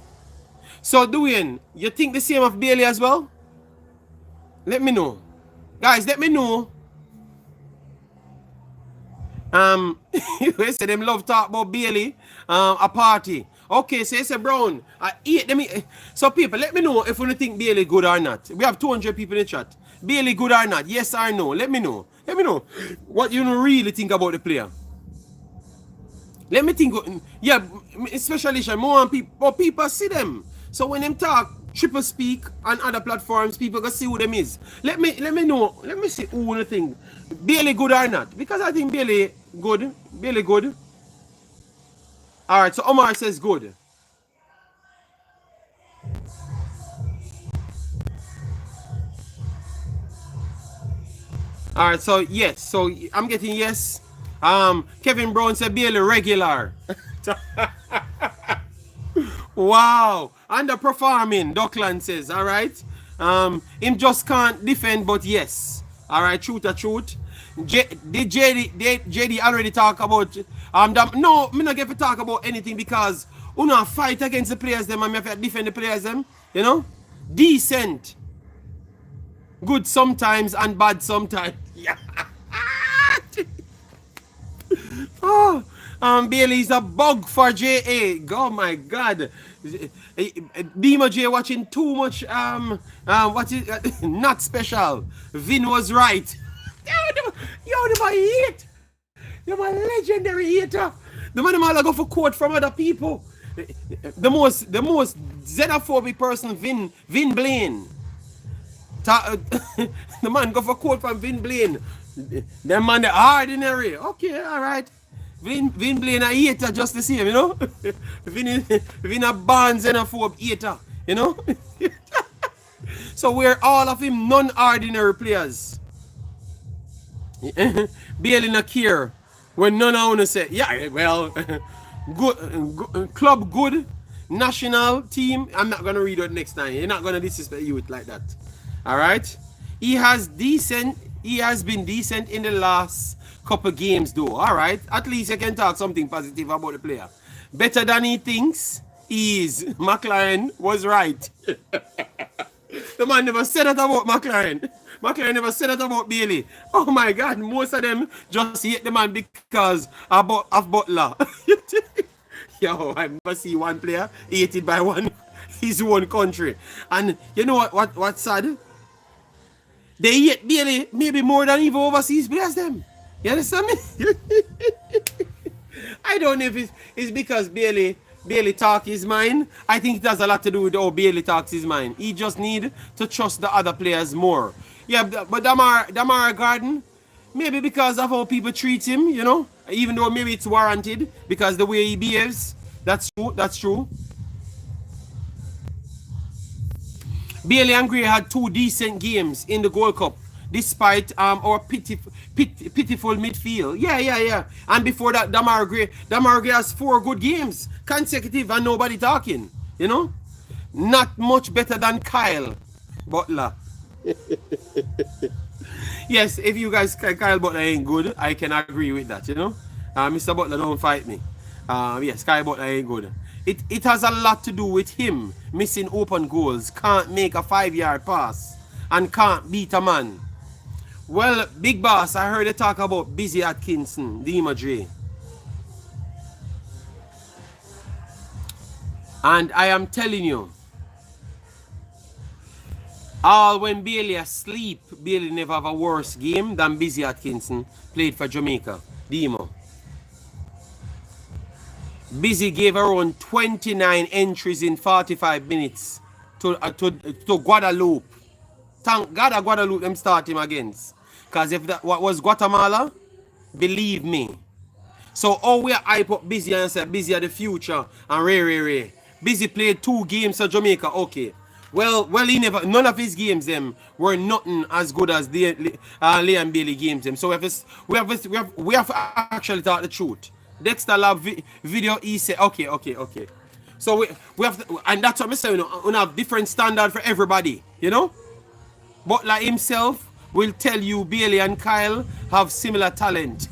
S1: So, Dwayne, you think the same of Bailey as well? Let me know. Guys, let me know. You say them love talk about Bailey, a party. Okay, so you say Brown, so people, let me know if you think Bailey good or not. We have 200 people in the chat. Bailey good or not? Yes or no? Let me know. Let me know what you really think about the player. Let me think. Yeah, especially more people see them. So when them talk triple speak on other platforms, people can see who them is. Let me know. Let me see who you think. Bailey good or not? Because I think Bailey good. Bailey good. Alright, so Omar says good. Alright, so yes. So I'm getting yes. Kevin Brown said Bailey regular. Wow. Underperforming, Dockland says. Alright. Him just can't defend, but yes. Alright, truth or truth. Did JD already talk about no, me not get to talk about anything because you know fight against the players them and me have to defend the players them, you know? Decent. Good sometimes and bad sometimes. Yeah. Oh, Bailey's a bug for JA. Oh my god. Dima J watching too much what is not special. Vin was right. Yo, the boy hate. The man legendary hater. The man all go for quote from other people. The most xenophobic person, Vin Blaine. The man go for quote from Vin Blaine. The man the ordinary. Okay, alright. Vin Blaine a hater just the same, you know? Vin a born xenophobe hater, you know? So we're all of him non-ordinary players. Bailey not care when none of us say, yeah, well, good, club good, national team. I'm not gonna read it next time. You're not gonna disrespect youth like that. All right. He has been decent in the last couple games though. All right. At least you can talk something positive about the player. Better than he thinks he is. McLaren was right. The man never said that about McLaren. McLaren never said that about Bailey. Oh my God, most of them just hate the man because of Butler. Yo, I never see one player hated by his own country. And you know what's sad? They hate Bailey maybe more than even overseas players them. You understand me? I don't know if it's because Bailey talk his mind. I think it has a lot to do with how Bailey talks his mind. He just need to trust the other players more. Yeah, but Damara Garden, maybe because of how people treat him, you know, even though maybe it's warranted because the way he behaves. That's true. Bailey and Gray had 2 decent games in the Gold Cup. despite our pitiful midfield. Yeah. And before that, Damar Gray has 4 good games consecutive and nobody talking. You know, not much better than Kyle Butler. Yes, if you guys Kyle Butler ain't good, I can agree with that. You know, Mr. Butler, don't fight me. Yes, Kyle Butler ain't good. It has a lot to do with him missing open goals, can't make a 5-yard pass, and can't beat a man. Well, Big Boss, I heard you talk about Busy Atkinson, the Madrid. And I am telling you, all when Bailey asleep, Bailey never have a worse game than Busy Atkinson played for Jamaica. Demo. Busy gave around 29 entries in 45 minutes to Guadeloupe. Thank God Guadeloupe them start him against. Because if that what was Guatemala, believe me. So we are hype up Busy and say Busy are the future and Ray. Busy played 2 games for Jamaica, okay. Well, he never. None of his games them were nothing as good as Liam Bailey games them. So we have to actually talk the truth. Dexter Lab video, he said, okay. So we have to, and that's what I'm saying. We have different standard for everybody, you know. But like himself will tell you, Bailey and Kyle have similar talent.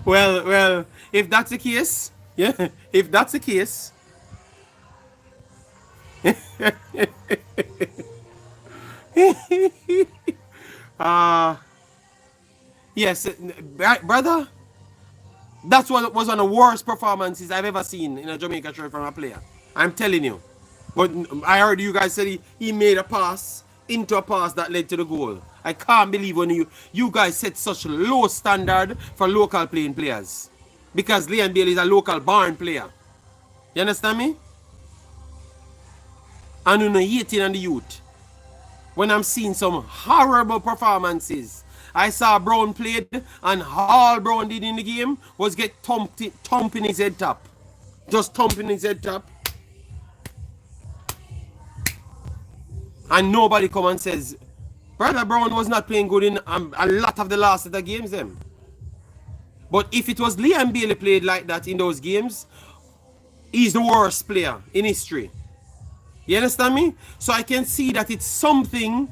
S1: well, if that's the case, yeah, if that's the case. Yes, brother. That's what was one of the worst performances I've ever seen in a Jamaica shirt from a player. I'm telling you. But I heard you guys say he made a pass into a pass that led to the goal. I can't believe when you guys set such low standard for local playing players. Because Liam Bailey is a local born player. You understand me? And you know, Haiti and the youth. When I'm seeing some horrible performances. I saw Brown played and all Brown did in the game was get thumping his head top. Just thumping his head top. And nobody come and says, Brother Brown was not playing good in a lot of the last of the games them. But if it was Liam Bailey played like that in those games, he's the worst player in history. You understand me? So I can see that it's something,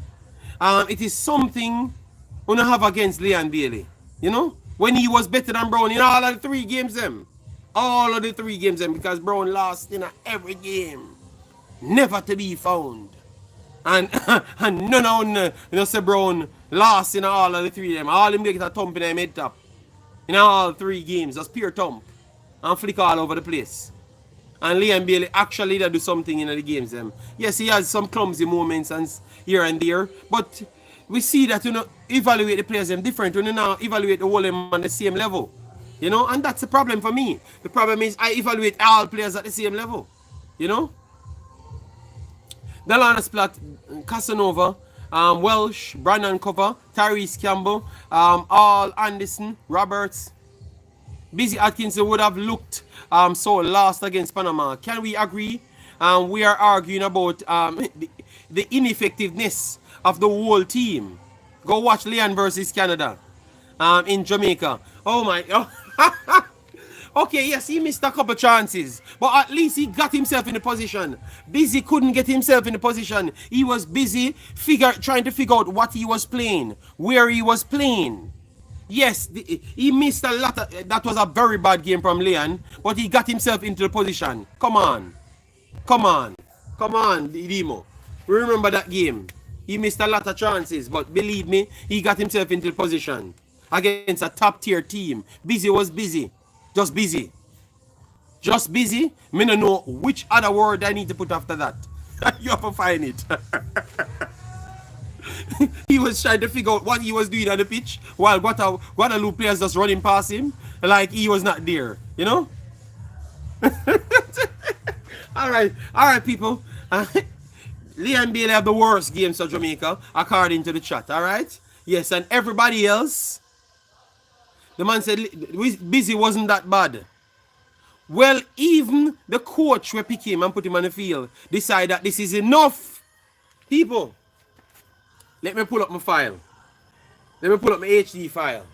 S1: it is something we don't have against Liam Bailey. You know? When he was better than Brown in all of the 3 games them. All of the 3 games them, because Brown lost in every game. Never to be found. And no, say Brown lost in all of the 3 of them. All him get a thump in them head top. In all 3 games, just pure thump. And flick all over the place. And Liam Bailey actually did do something in the games them. Yes, he has some clumsy moments and here and there. But we see that, you know, evaluate the players them different. You know, evaluate the whole them on the same level. You know, and that's the problem for me. The problem is I evaluate all players at the same level. You know? Delana Splat, Casanova, Welsh, Brandon Cover, Tyrese Campbell, all Anderson, Roberts. Busy Atkinson would have looked so lost against Panama. Can we agree? We are arguing about the ineffectiveness of the whole team. Go watch Leon versus Canada in Jamaica. Oh my God. Okay, yes, he missed a couple chances, but at least he got himself in a position. Busy couldn't get himself in a position. He was busy trying to figure out what he was playing, where he was playing. Yes, he missed a lot. That was a very bad game from Leon, but he got himself into the position. Come on, Dimo. Remember that game. He missed a lot of chances, but believe me, he got himself into the position against a top tier team. Busy was busy. Just busy. Just busy. Me don't know which other word I need to put after that. You have to find it. He was trying to figure out what he was doing on the pitch while Guadeloupe players just running past him like he was not there. You know? Alright, people. Liam Bailey have the worst games of Jamaica, according to the chat. Alright? Yes, and everybody else. The man said Busy wasn't that bad. Well, even the coach we pick him and put him on the field decide that this is enough. People, Let me pull up my file. Let me pull up my HD file.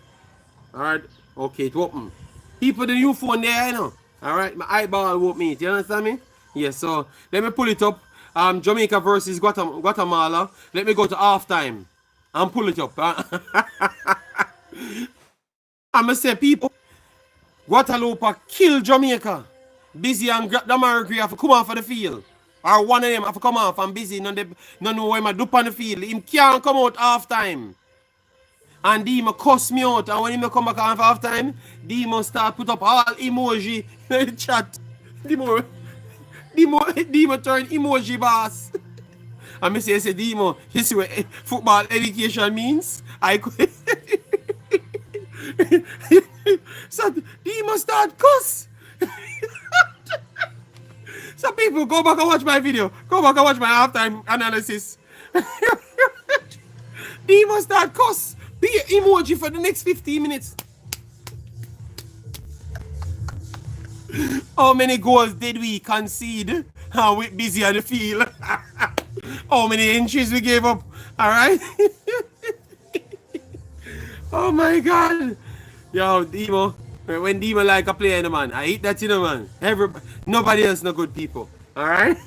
S1: Alright? Okay, it open. People, the new phone there, you know. Alright, my eyeball won't meet. You understand me? Yes, so let me pull it up. Jamaica versus Guatemala. Let me go to halftime and pull it up. I'ma say, people, Guatemala kill Jamaica. Busy and Damari have to come off of the field. Or one of them have to come off and Busy. None know where I do on the field. Him can't come out half time. And Demo cuss me out. And when he come back on half time, Demo start put up all emoji in the chat. Demo turn emoji boss. And I say, Demo, you see what football education means? I could. So Demo start cuss. So people, go back and watch my video. Go back and watch my halftime analysis. Demo start cuss. Be emoji for the next 15 minutes. How many goals did we concede? How we busy on the field? How many inches we gave up? Alright? Oh my god. Yo, Demo. When Demo like a player, man, I hate that, man. Nobody else no good people. Alright?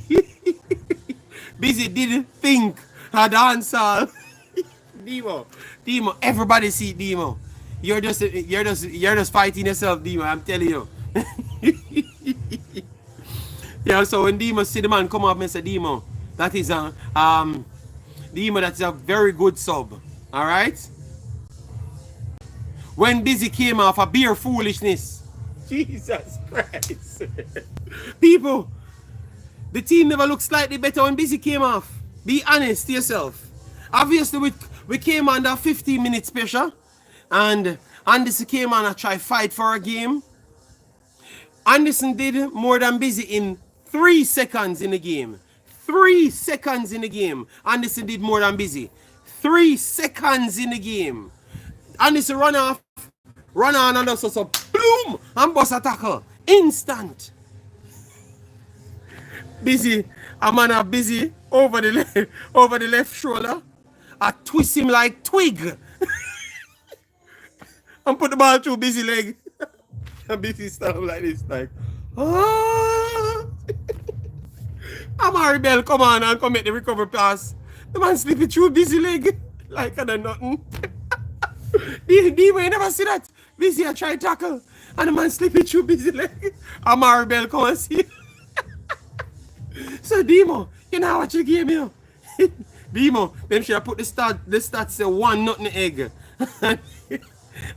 S1: Busy didn't think a dancehall. Demo, everybody see Demo. You're just fighting yourself, Demo, I'm telling you. Yeah, so when Demo see the man come up and say, Demo, that is a Demo, that's a very good sub. Alright? When Busy came off a beer foolishness. Jesus Christ. People, the team never looked slightly better when Busy came off. Be honest to yourself. Obviously, we came under 15 minutes pressure. And Anderson came on and tried fight for a game. Anderson did more than Busy in 3 seconds in the game. 3 seconds in the game. Anderson did more than Busy. 3 seconds in the game. Anderson run on and also so boom and bust a tackle. Instant. Busy. A man are Busy over the left shoulder. I twist him like twig. And put the ball through Busy leg. And Busy stand like this, like, ah. Amari Bell come on and come make the recovery pass. The man slip it through Busy leg. Like and nothing. Demo, you never see that. Busy I try tackle. And the man slip it through Busy leg. Amari Bell come and see. So Demo, you know what you game here? Demo, them should have put the stats say 1-0 egg.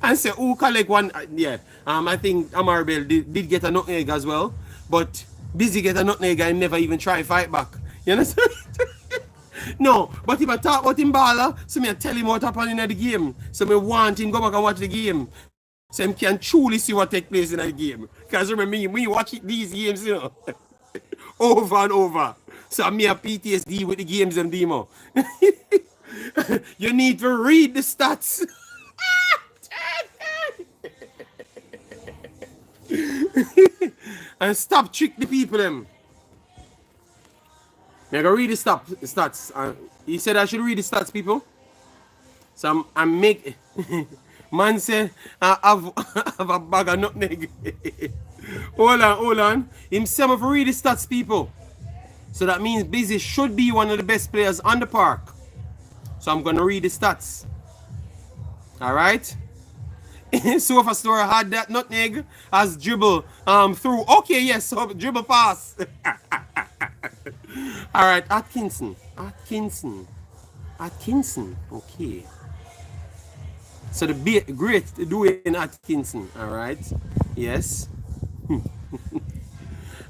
S1: And say who collect one. Yeah. I think Amari Bell did get a nutmeg as well. But Busy get a nutmeg and never even try fight back. You understand? No, but if I talk about him baller, so me I tell him what happened in the game. So me want him go back and watch the game. So he can truly see what take place in the game. Because remember me, we watch these games, you know. Over and over. So me have PTSD with the games and Demo. You need to read the stats. And stop trick the people them. I gotta read the stats. He said I should read the stats, people. So I'm make man say I have a bag of nutmeg. Hold on. Him say I read the stats, people. So that means Busy should be one of the best players on the park. So I'm gonna read the stats. Alright? Sofa Store had that nutmeg as dribble through. Okay, yes, so dribble pass. Alright, Atkinson. Okay. So the great doing Atkinson. Alright. Yes.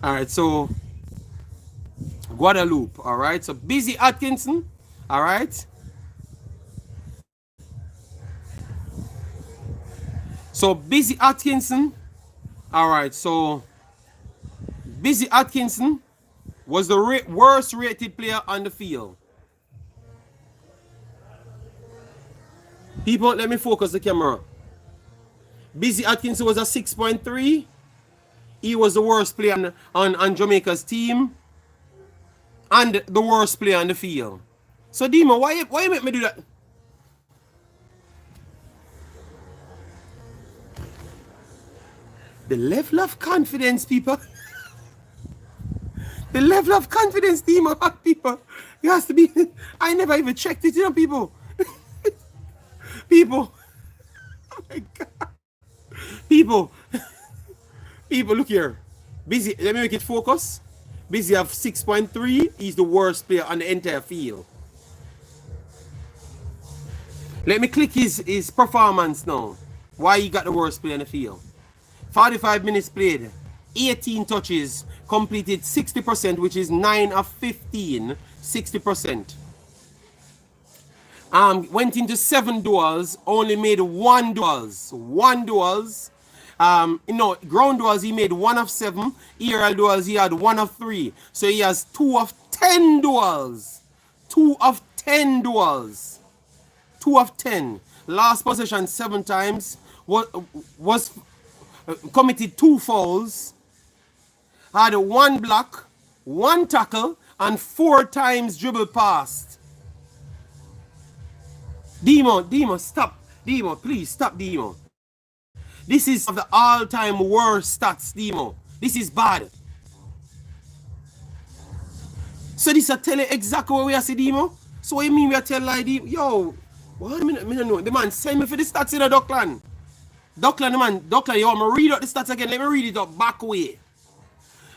S1: Alright, so Guadeloupe. Alright, so Busy Atkinson. Alright. So Busy Atkinson. Alright, so Busy Atkinson was the worst rated player on the field. People, let me focus the camera. Busy Atkinson was a 6.3. He was the worst player on Jamaica's team and the worst player on the field. So Demo, why you make me do that? The level of confidence, people. The level of confidence, Demo, people. It has to be. I never even checked it, people. People. Oh my God. People. People, look here. Busy, let me make it focus. Busy have 6.3. He's the worst player on the entire field. Let me click his performance now. Why he got the worst player on the field. 45 minutes played. 18 touches. Completed 60%, which is 9 of 15. 60%. Went into 7 duels. Only made 1 duels. 1 duels. Ground duels he made 1 of 7. Aerial duels he had 1 of 3. So he has 2 of 10 duels. 2 of 10 duels. 2 of 10. Last possession 7 times. Was committed 2 fouls. Had 1 block, 1 tackle, and 4 times dribble passed. Demo, stop. Demo, please stop, Demo. This is of the all-time worst stats, Demo. This is bad. So this I tell you exactly what we are saying, Demo. So what you mean we are telling like Demo? Yo, 1 minute, I don't know. The man send me for the stats in the Duckland. Duckland, the man, Duckland, you want me to read out the stats again? Let me read it up back way.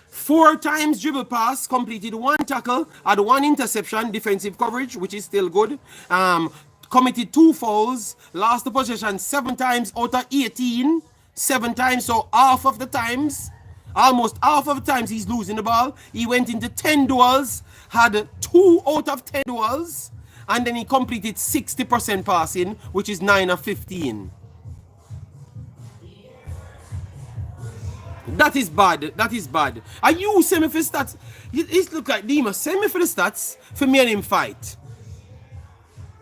S1: 4 times dribble pass, completed 1 tackle, had 1 interception, defensive coverage, which is still good. Committed 2 fouls, lost the possession 7 times out of 18. 7 times, so half of the times, almost half of the times he's losing the ball. He went into 10 duels, had 2 out of 10 duels, and then he completed 60% passing, which is 9 of 15. That is bad. That is bad. Are you send me for the stats? It look like Demo. Send me for the stats for me and him fight.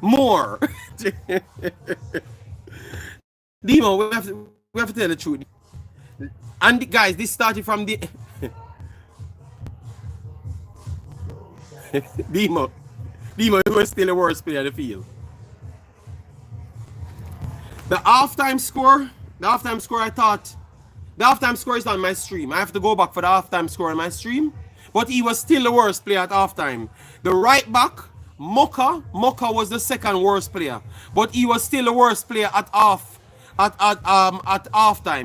S1: More. Demo, we have to tell the truth. And guys, this started from the Demo. Demo, you were still the worst player on the field. The halftime score, I thought. The halftime score is on my stream. I have to go back for the halftime score on my stream. But he was still the worst player at halftime. The right back, Mocha was the second worst player. But he was still the worst player at halftime.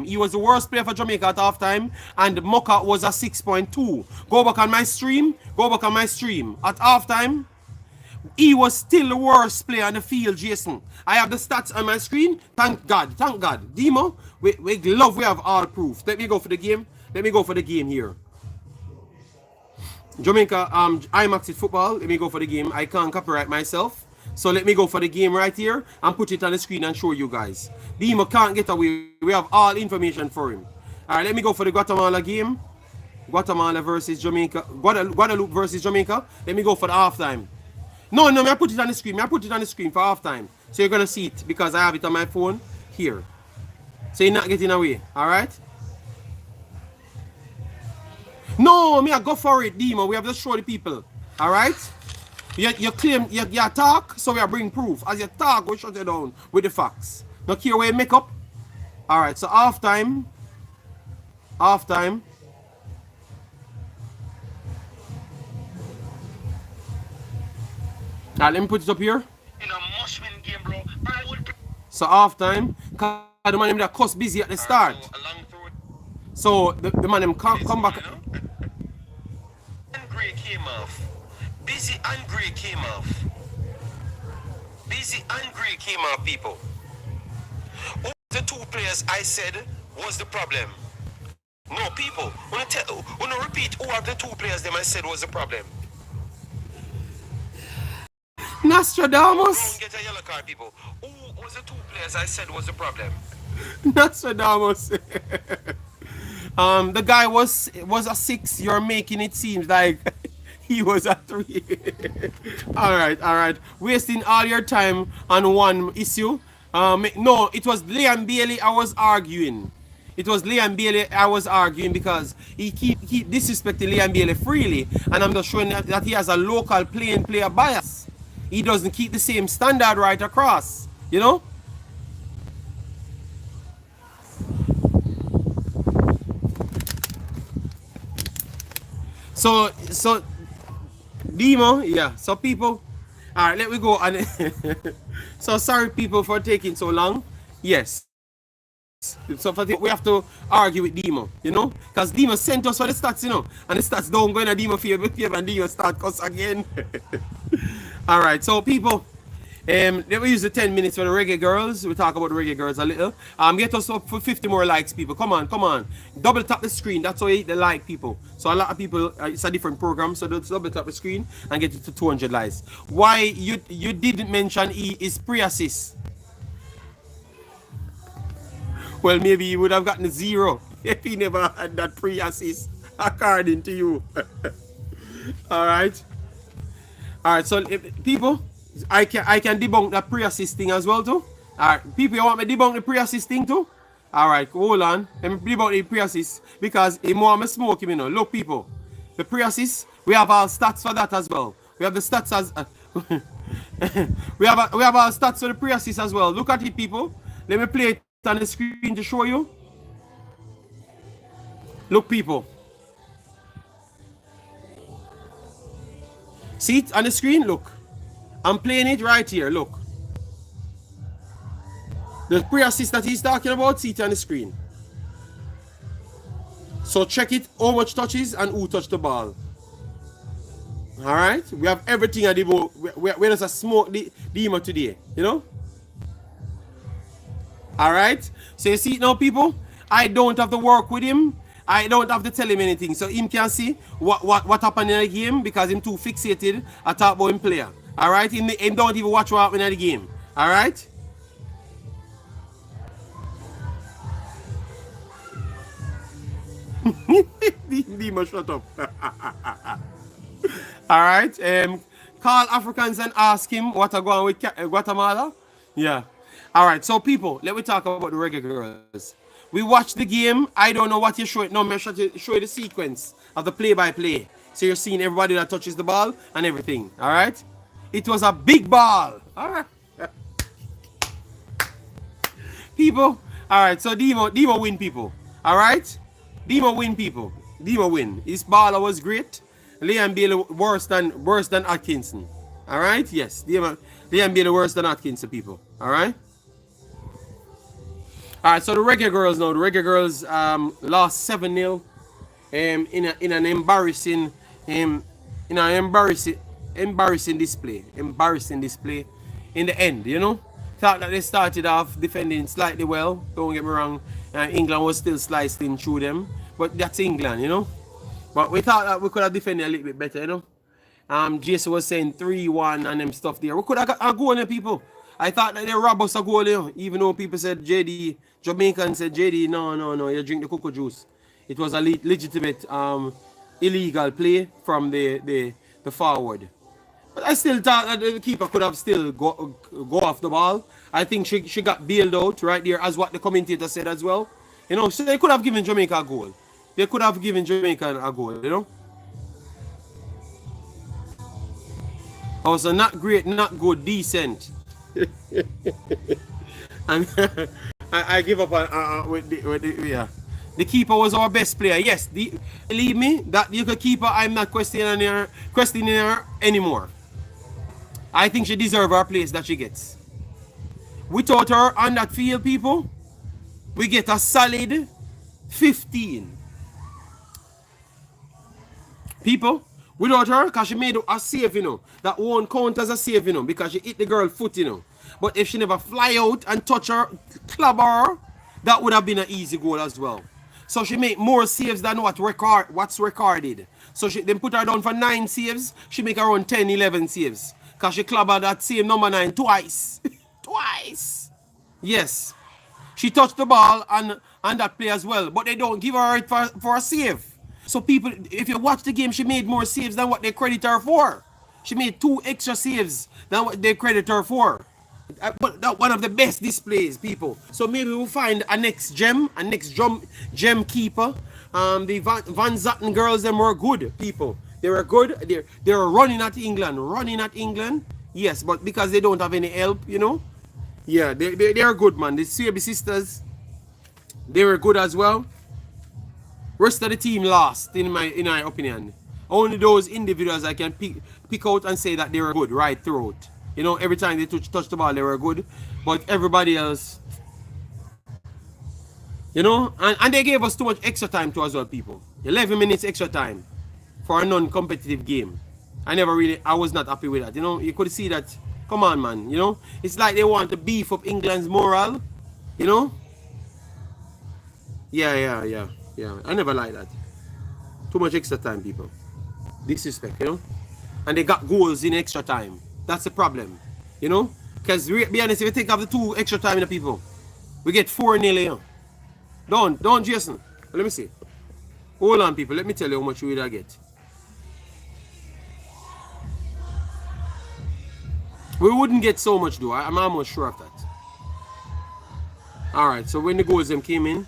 S1: He was the worst player for Jamaica at halftime. And Mocha was a 6.2. Go back on my stream. At halftime, he was still the worst player on the field, Jason. I have the stats on my screen. Thank God. Demo, we have all proof. Let me go for the game. Here. Jamaica, Imaxit football. Let me go for the game. I can't copyright myself. So let me go for the game right here and put it on the screen and show you guys. Demo can't get away. We have all information for him. Alright, let me go for the Guatemala game. Guatemala versus Jamaica. Guadeloupe versus Jamaica. Let me go for the halftime. No, I put it on the screen. For halftime. So you're going to see it because I have it on my phone here. So you're not getting away. Alright? No, I go for it, Demo. We have to show the people. Alright? You claim, you talk, so we are bring proof. As you talk, we shut you down with the facts. Not here where you make up. Alright, so halftime. Let me put it up here. In a mushman game, bro. So halftime, the man that cost busy at the start. So the man come back.
S2: And Gray came off. Busy and Gray came off. People. Who the 2 players I said was the problem? No, people. When I repeat, who are the 2 players them I said was the problem?
S1: Nostradamus.
S2: Don't get a yellow card, people. Who was the 2 players I said was the problem?
S1: Nostradamus. The guy was a 6. You're making it seem like he was a 3. all right. Wasting all your time on one issue. No, it was Liam Bailey I was arguing. Because he keep disrespecting Liam Bailey freely, and I'm just showing that he has a local player bias. he doesn't keep the same standard right across, you know. So Demo, yeah. So people, all right, let me go. And so sorry, people, for taking so long. Yes. So for we have to argue with Demo, you know, because Demo sent us for the stats, you know, and the stats don't go in a Demo favor, and Demo start us again. All right, so people, let me use the 10 minutes for the Reggae Girls. We'll talk about the Reggae Girls a little. Get us up for 50 more likes, people. Come on, come on. Double tap the screen. That's how you hit the like, people. So a lot of people, it's a different program, so just double tap the screen and get it to 200 likes. Why you didn't mention E is pre-assist? Well, maybe he would have gotten a 0 if he never had that pre-assist, according to you. All right. All right, so people, I can debunk that pre-assist thing as well too. All right, people, you want me to debunk the pre-assist thing too? All right, hold on. Let me debunk the pre-assist because he want me smoke him, you know. Look, people, the pre-assist, we have our stats for that as well. We have the stats as we have our stats for the pre-assist as well. Look at it, people. Let me play it on the screen to show you. Look, people. See it on the screen? Look. I'm playing it right here. Look. The pre-assist that he's talking about, see it on the screen. So check it, how much touches and who touched the ball. Alright? We have everything at the boat. We're just a smoke Demo today. You know? Alright? So you see it now, people? I don't have to work with him. I don't have to tell him anything. So him can see what happened in the game because him too fixated at talk about him player. Alright? Him don't even watch what happened in the game. Alright? Demo, shut up. Alright? Call Africans and ask him what are going with Guatemala. Yeah. Alright, so people, let me talk about the Reggae Girls. We watched the game. I don't know what you show it. No, I'm show you the sequence of the play-by-play. So you're seeing everybody that touches the ball and everything. Alright? It was a big ball. Alright. People. Alright, so Demo win, people. Alright? Demo win, people. Demo win. His baller was great. Liam Bailey worse than Atkinson. Alright? Yes. Liam Bailey worse than Atkinson, people. Alright? Alright, so the Reggae Girls now. The Reggae Girls lost 7-0 in an embarrassing display. Embarrassing display in the end, you know. Thought that they started off defending slightly well. Don't get me wrong. England was still slicing through them. But that's England, you know. But we thought that we could have defended a little bit better, you know. Jason was saying 3-1 and them stuff there. We could have got a goal there, people. I thought that they robbed us a goal there. Even though people said JD, Jamaican said JD, no, you drink the cocoa juice. It was a legitimate illegal play from the forward. But I still thought that the keeper could have still go off the ball. I think she got bailed out right there, as what the commentator said as well. You know, so they could have given Jamaica a goal. They could have given Jamaica a goal, you know. Also, not great, not good, decent. And I give up with the yeah. The keeper was our best player. Yes, believe me, that the keeper, I'm not questioning her anymore. I think she deserves her place that she gets. Without her on that field, people, we get a solid 15. People, without her, because she made a save, you know. That won't count as a save, you know, because she hit the girl foot, you know. But if she never fly out and touch her, club her, that would have been an easy goal as well. So she made more saves than what's recorded. So they put her down for 9 saves. She make around 10, 11 saves. Because she clubbed that same number 9 twice. Twice. Yes. She touched the ball and that play as well. But they don't give her it for a save. So people, if you watch the game, she made more saves than what they credit her for. She made 2 extra saves than what they credit her for. But that one of the best displays, people. So maybe we'll find a next gem keeper. The Van Zatten girls, them were good, people. They were good. They were running at England. Yes, but because they don't have any help, you know. Yeah, they are good, man. The CB sisters, they were good as well. Rest of the team lost, in my opinion. Only those individuals I can pick out and say that they were good right throughout. You know, every time they touched the ball, they were good. But everybody else, you know, and they gave us too much extra time too as well, people. 11 minutes extra time for a non-competitive game. I was not happy with that. You know, you could see that, come on, man, you know. It's like they want to beef up England's morale, you know. Yeah. I never like that. Too much extra time, people. Disrespect, you know. And they got goals in extra time. That's the problem, you know. Because, be honest, if you take off the 2 extra time in the people, we get 4-0, you know. Don't, Jason. Let me see. Hold on, people. Let me tell you how much we will get. We wouldn't get so much, though. I'm almost sure of that. Alright, so when the goals them came in.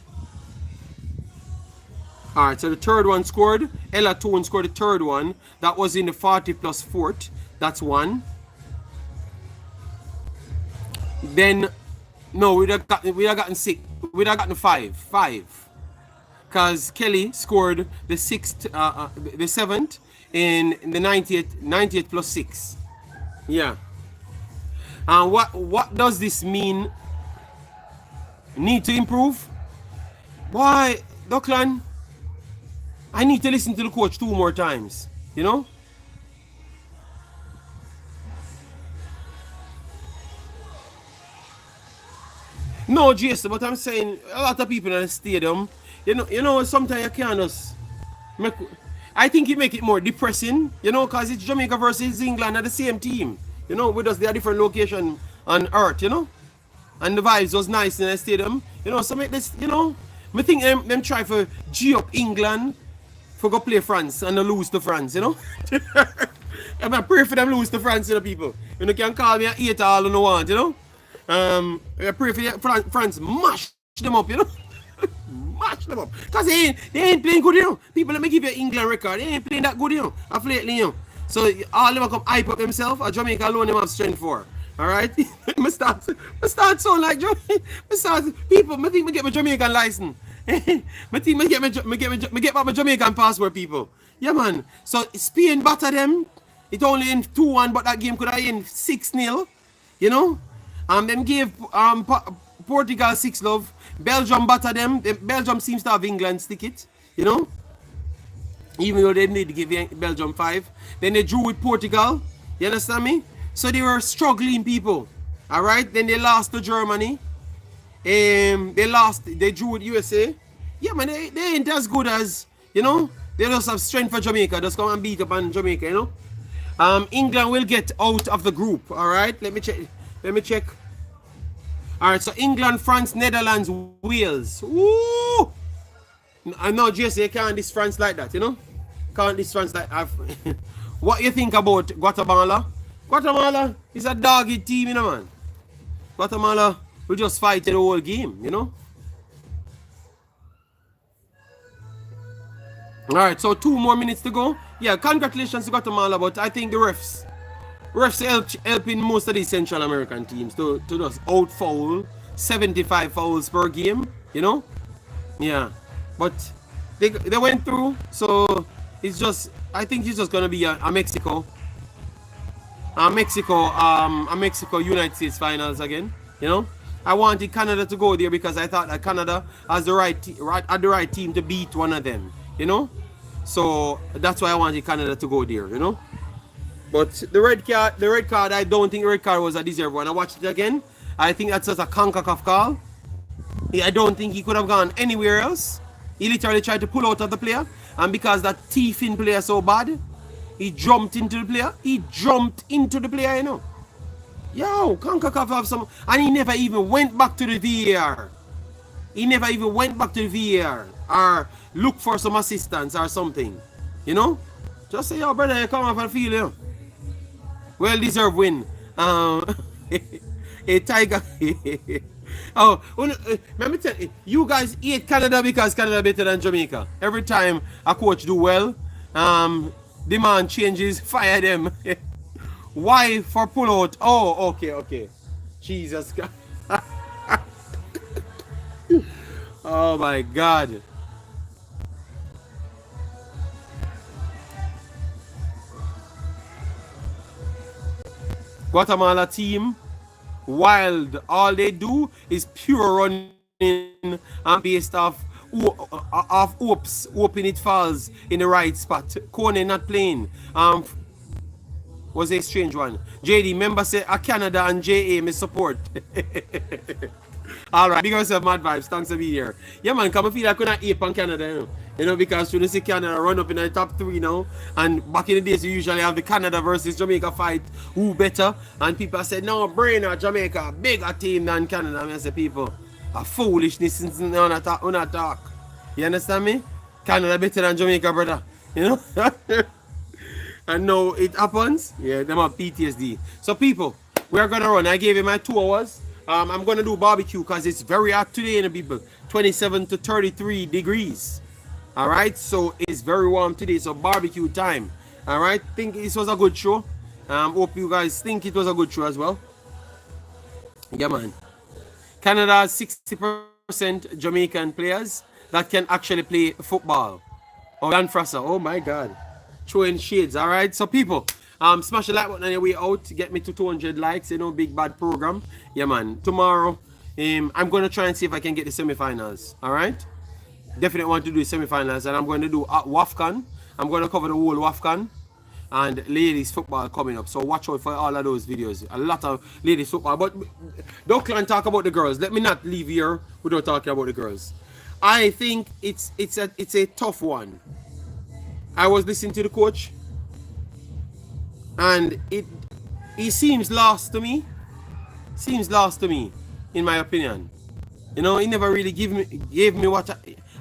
S1: Alright, so the third one scored. Ella Tone scored the third one. That was in the 40 plus 4th. That's 1. Then, no, we'd have gotten 6. We'd have gotten 5. 5. Because Kelly scored the 6th, the 7th in the 90th plus 6. Yeah. And what does this mean? Need to improve? Why, Duckland? I need to listen to the coach 2 more times. You know? No, Jason, but I'm saying a lot of people in the stadium, you know, sometimes you can't just make. I think it make it more depressing, you know, because it's Jamaica versus England at the same team. You know, with us, they are different location on earth, you know? And the vibes was nice in the stadium. You know, so make this, you know, I think them try for G up England for go play France and lose to France, you know? I pray for them lose to France, you know, people. You know, can call me an 8 all you want, you know? I pray for France mash them up, you know? Mash them up. Because they ain't playing good, you know? People, let me give you an England record. They ain't playing that good, you know? Of lately, you know? So all them come hype up themselves, or Jamaica alone them have strength for. Alright? I start sound like Jamaica. People, I think I get my Jamaican license. I think I get back my Jamaican passport, people. Yeah, man. So Spain batter them. It only in 2-1, but that game could have been 6-0. You know? Them gave Portugal 6-0. Belgium batter them. Belgium seems to have England's ticket. You know? Even though they need to give Belgium 5. Then they drew with Portugal. You understand me? So they were struggling, people. Alright? Then they lost to Germany. They drew with USA. Yeah, man, they ain't as good as, you know, they just have strength for Jamaica. Just come and beat up on Jamaica, you know. England will get out of the group. Alright? Let me check. Alright, so England, France, Netherlands, Wales. Woo! I know, Jesse, you can't diss France like that, you know? Can't diss France like that. What you think about Guatemala? Guatemala is a doggy team, you know, man. Guatemala will just fight the whole game, you know? Alright, so 2 more minutes to go. Yeah, congratulations to Guatemala, but I think the refs helping most of these Central American teams to just out-foul 75 fouls per game, you know? Yeah. But they went through, so it's just, I think it's just gonna be a Mexico United States finals again. You know, I wanted Canada to go there because I thought that Canada has the right team to beat one of them. You know, so that's why I wanted Canada to go there. You know, but the red card, I don't think the red card was a deserved one. I watched it again. I think that's just a Concacaf call. I don't think he could have gone anywhere else. He literally tried to pull out of the player, and because that thiefing player so bad, he jumped into the player. You know. Yo, Concacaf have some, and he never even went back to the VAR. Or look for some assistance or something. You know? Just say, yo, brother, you come off and feel, you know. Well deserved win. A Tiger. Oh, let me tell you, you guys hate Canada because Canada better than Jamaica. Every time a coach do well, the man changes, fire them. Why for pull out? Oh, okay. Jesus God. Oh my God. Guatemala team, wild. All they do is pure running and based off hopes, hoping it falls in the right spot. Kone not playing. Was a strange one. JD, member say a Canada and JA me support. All right, big up yourself, Mad Vibes. Thanks for being here. Yeah, man, come and feel like we're not ape on Canada, because you see Canada run up in the top 3 now. And back in the days, you usually have the Canada versus Jamaica fight. Who better? And people said, no, brainer, Jamaica, bigger team than Canada. I say, people, a foolishness since on talk. You understand me? Canada better than Jamaica, brother. And now it happens. Yeah, them have PTSD. So, people, we are going to run. I gave you my 2 hours. I'm going to do barbecue because it's very hot today, people. 27 to 33 degrees. All right. So it's very warm today. So barbecue time. All right. Think this was a good show. Hope you guys think it was a good show as well. Yeah, man. Canada has 60% Jamaican players that can actually play football. Oh, Dan Frasser. Oh, my God. Throwing shades. All right. So, people. Smash the like button on your way out. Get me to 200 likes. Big bad program. Yeah, man. Tomorrow, I'm going to try and see if I can get the semifinals. All right? Definitely want to do the semifinals. And I'm going to do WAFCON. I'm going to cover the whole WAFCON. And ladies football coming up. So watch out for all of those videos. A lot of ladies football. But don't talk about the girls. Let me not leave here without talking about the girls. I think it's a tough one. I was listening to the coach. And he seems lost to me. In my opinion. He never really gave me what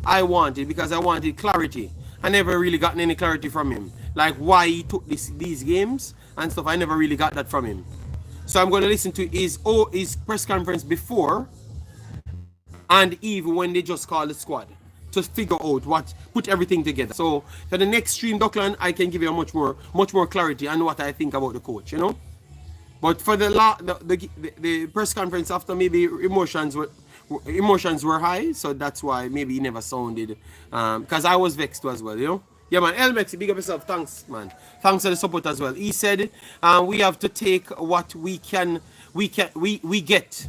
S1: I wanted because I wanted clarity. I never really gotten any clarity from him. Like why he took these games and stuff. I never really got that from him. So I'm going to listen to his press conference before and even when they just call the squad to figure out put everything together. So for the next stream, Duckland, I can give you much more clarity on what I think about the coach, But for the press conference after, maybe emotions were high, so that's why maybe he never sounded. Because I was vexed as well, Yeah, man. Imaxit, big up yourself. Thanks, man. Thanks for the support as well. He said we have to take what we get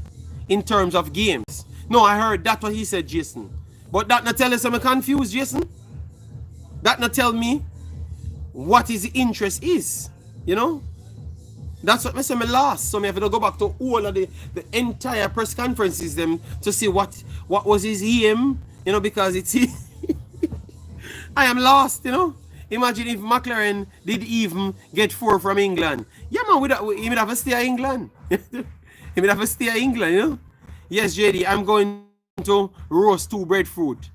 S1: in terms of games. No, I heard that's what he said, Jason. But that not tell us I'm confused, Jason. That not tell me what his interest is, That's what I say. Me lost. So I have to go back to all of the entire press conferences them to see what was his aim, because it's I am lost, Imagine if McLaren did even get 4 from England. Yeah, man, he would have to stay in England. He would have to stay in England, Yes, JD, I'm going to roast 2 breadfruit.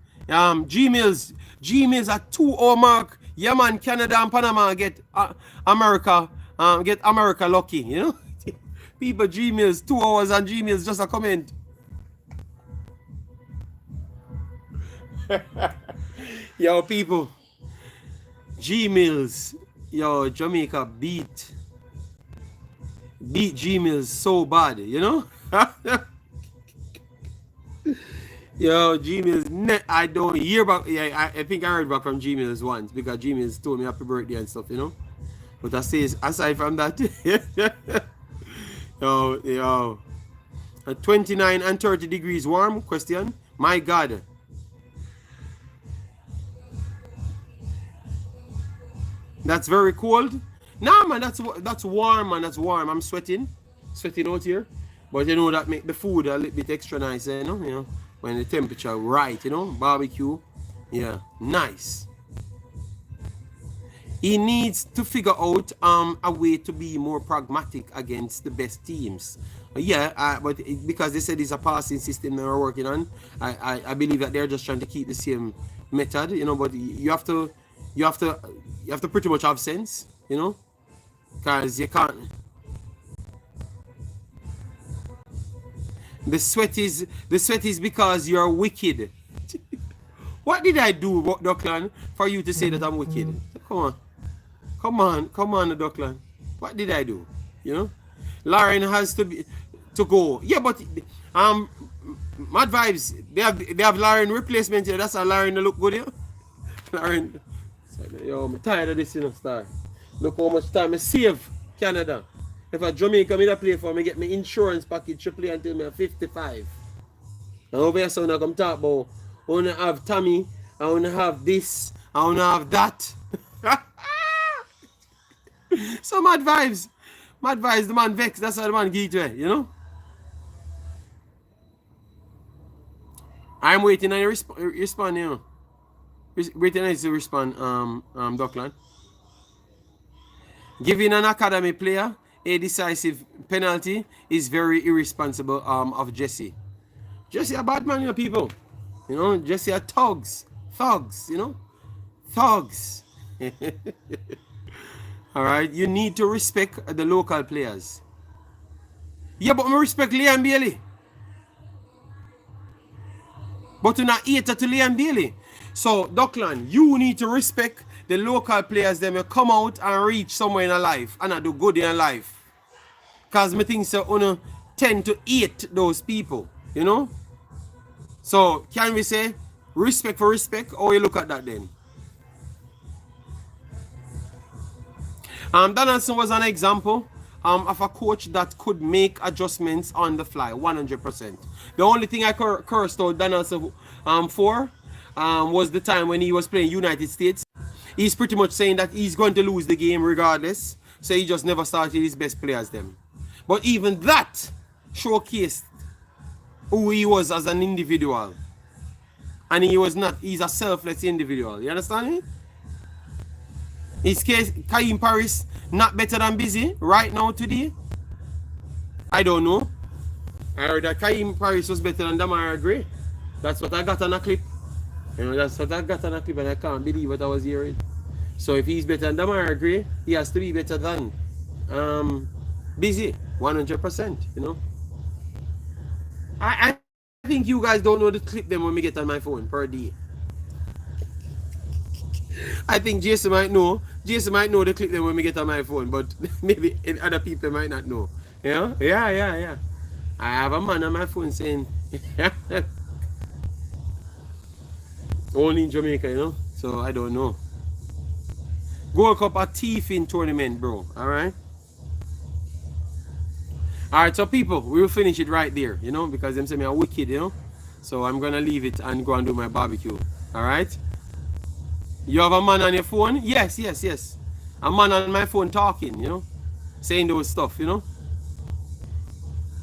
S1: G-Mills at 2-0 mark. Yeah, man, Canada and Panama get America lucky, People, G-Mills, 2 hours and G-Mills just a comment. Yo, people. G-Mills. Yo, Jamaica beat G-Mills so bad, Yo, G-Mills, I don't hear back. Yeah, I think I heard back from G-Mills once because G-Mills told me happy birthday and stuff, But I say, aside from that, yo, 29 and 30 degrees warm, question. My God. That's very cold. Nah, man, that's warm, man. That's warm. I'm sweating out here. But that make the food a little bit extra nice, when the temperature right, barbecue. Yeah, nice. He needs to figure out a way to be more pragmatic against the best teams. But because they said it's a passing system they're working on, I believe that they're just trying to keep the same method, but you have to pretty much have sense, because you can't. The sweat is because you're wicked. What did I do, Duckland, for you to say that I'm wicked? Come on, Duckland. What did I do? You know, Lauren has to go. Yeah, but um, Mad Vibes, they have Lauren replacement here. That's how Lauren look good here. Lauren, yo, I'm tired of this, you know, star. Look how much time I save Canada. If a Jamaica me to play for me, get my insurance package to play until me 55. And over here, so now come talk about, I want to have Tommy, I want to have this, I want to have that. So Mad Vibes. Mad Vibes, the man vex. That's how the man get to it, you know? I'm waiting on you respond, you know. Waiting on you to respond, Dockland. Giving an academy player a decisive penalty is very irresponsible of Jesse. Jesse a bad man, you know, people. You know, Jesse a thugs. Thugs, you know? Thugs. Alright, you need to respect the local players. Yeah, but I respect Liam Bailey. But you're not hater to Liam Bailey. So, Dockland, you need to respect the local players. Them will come out and reach somewhere in their life and do good in their life. Because I think so, you tend to hate those people, you know? So, can we say respect for respect, or you look at that then? Donaldson was an example of a coach that could make adjustments on the fly, 100%. The only thing I cursed out Donaldson for was the time when he was playing United States. He's pretty much saying that he's going to lose the game regardless, so he just never started his best players them. But even that showcased who he was as an individual. And he's a selfless individual. You understand me? Is Kaim Paris not better than Busy right now today? I don't know. I heard that Kaim Paris was better than Damara Gray. That's what I got on a clip. You know, that's what I got on a clip, and I can't believe what I was hearing. So if he's better than Damara Gray, he has to be better than Busy, 100%, you know. I think you guys don't know the clip them when we get on my phone per day. I think Jason might know. Jason might know the clip them when we get on my phone, but maybe other people might not know. Yeah? Yeah. I have a man on my phone saying only in Jamaica, you know? So I don't know. Gold Cup a thiefing tournament, bro. Alright? Alright, so people, we will finish it right there, you know, because them say me a wicked, you know. So I'm gonna leave it and go and do my barbecue. Alright? You have a man on your phone? Yes. A man on my phone talking, you know, saying those stuff, you know.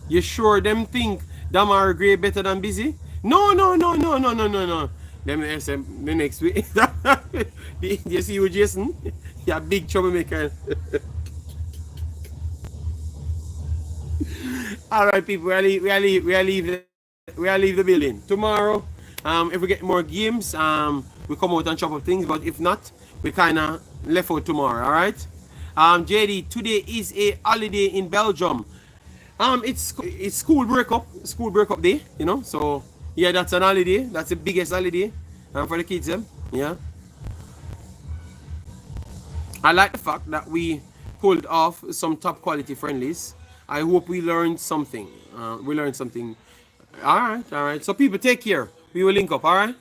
S1: You sure them think Damar Gray better than Busy? No. Them say the next week. You see you, Jason? You're a big troublemaker. Alright, people, we leave the building. Tomorrow, if we get more games, we come out and chop up things, but if not, we kinda left out tomorrow, alright? JD, today is a holiday in Belgium. It's school breakup day, you know, so yeah, that's an holiday. That's the biggest holiday for the kids, yeah. I like the fact that we pulled off some top quality friendlies. I hope we learned something. Alright. So people, take care. We will link up, alright?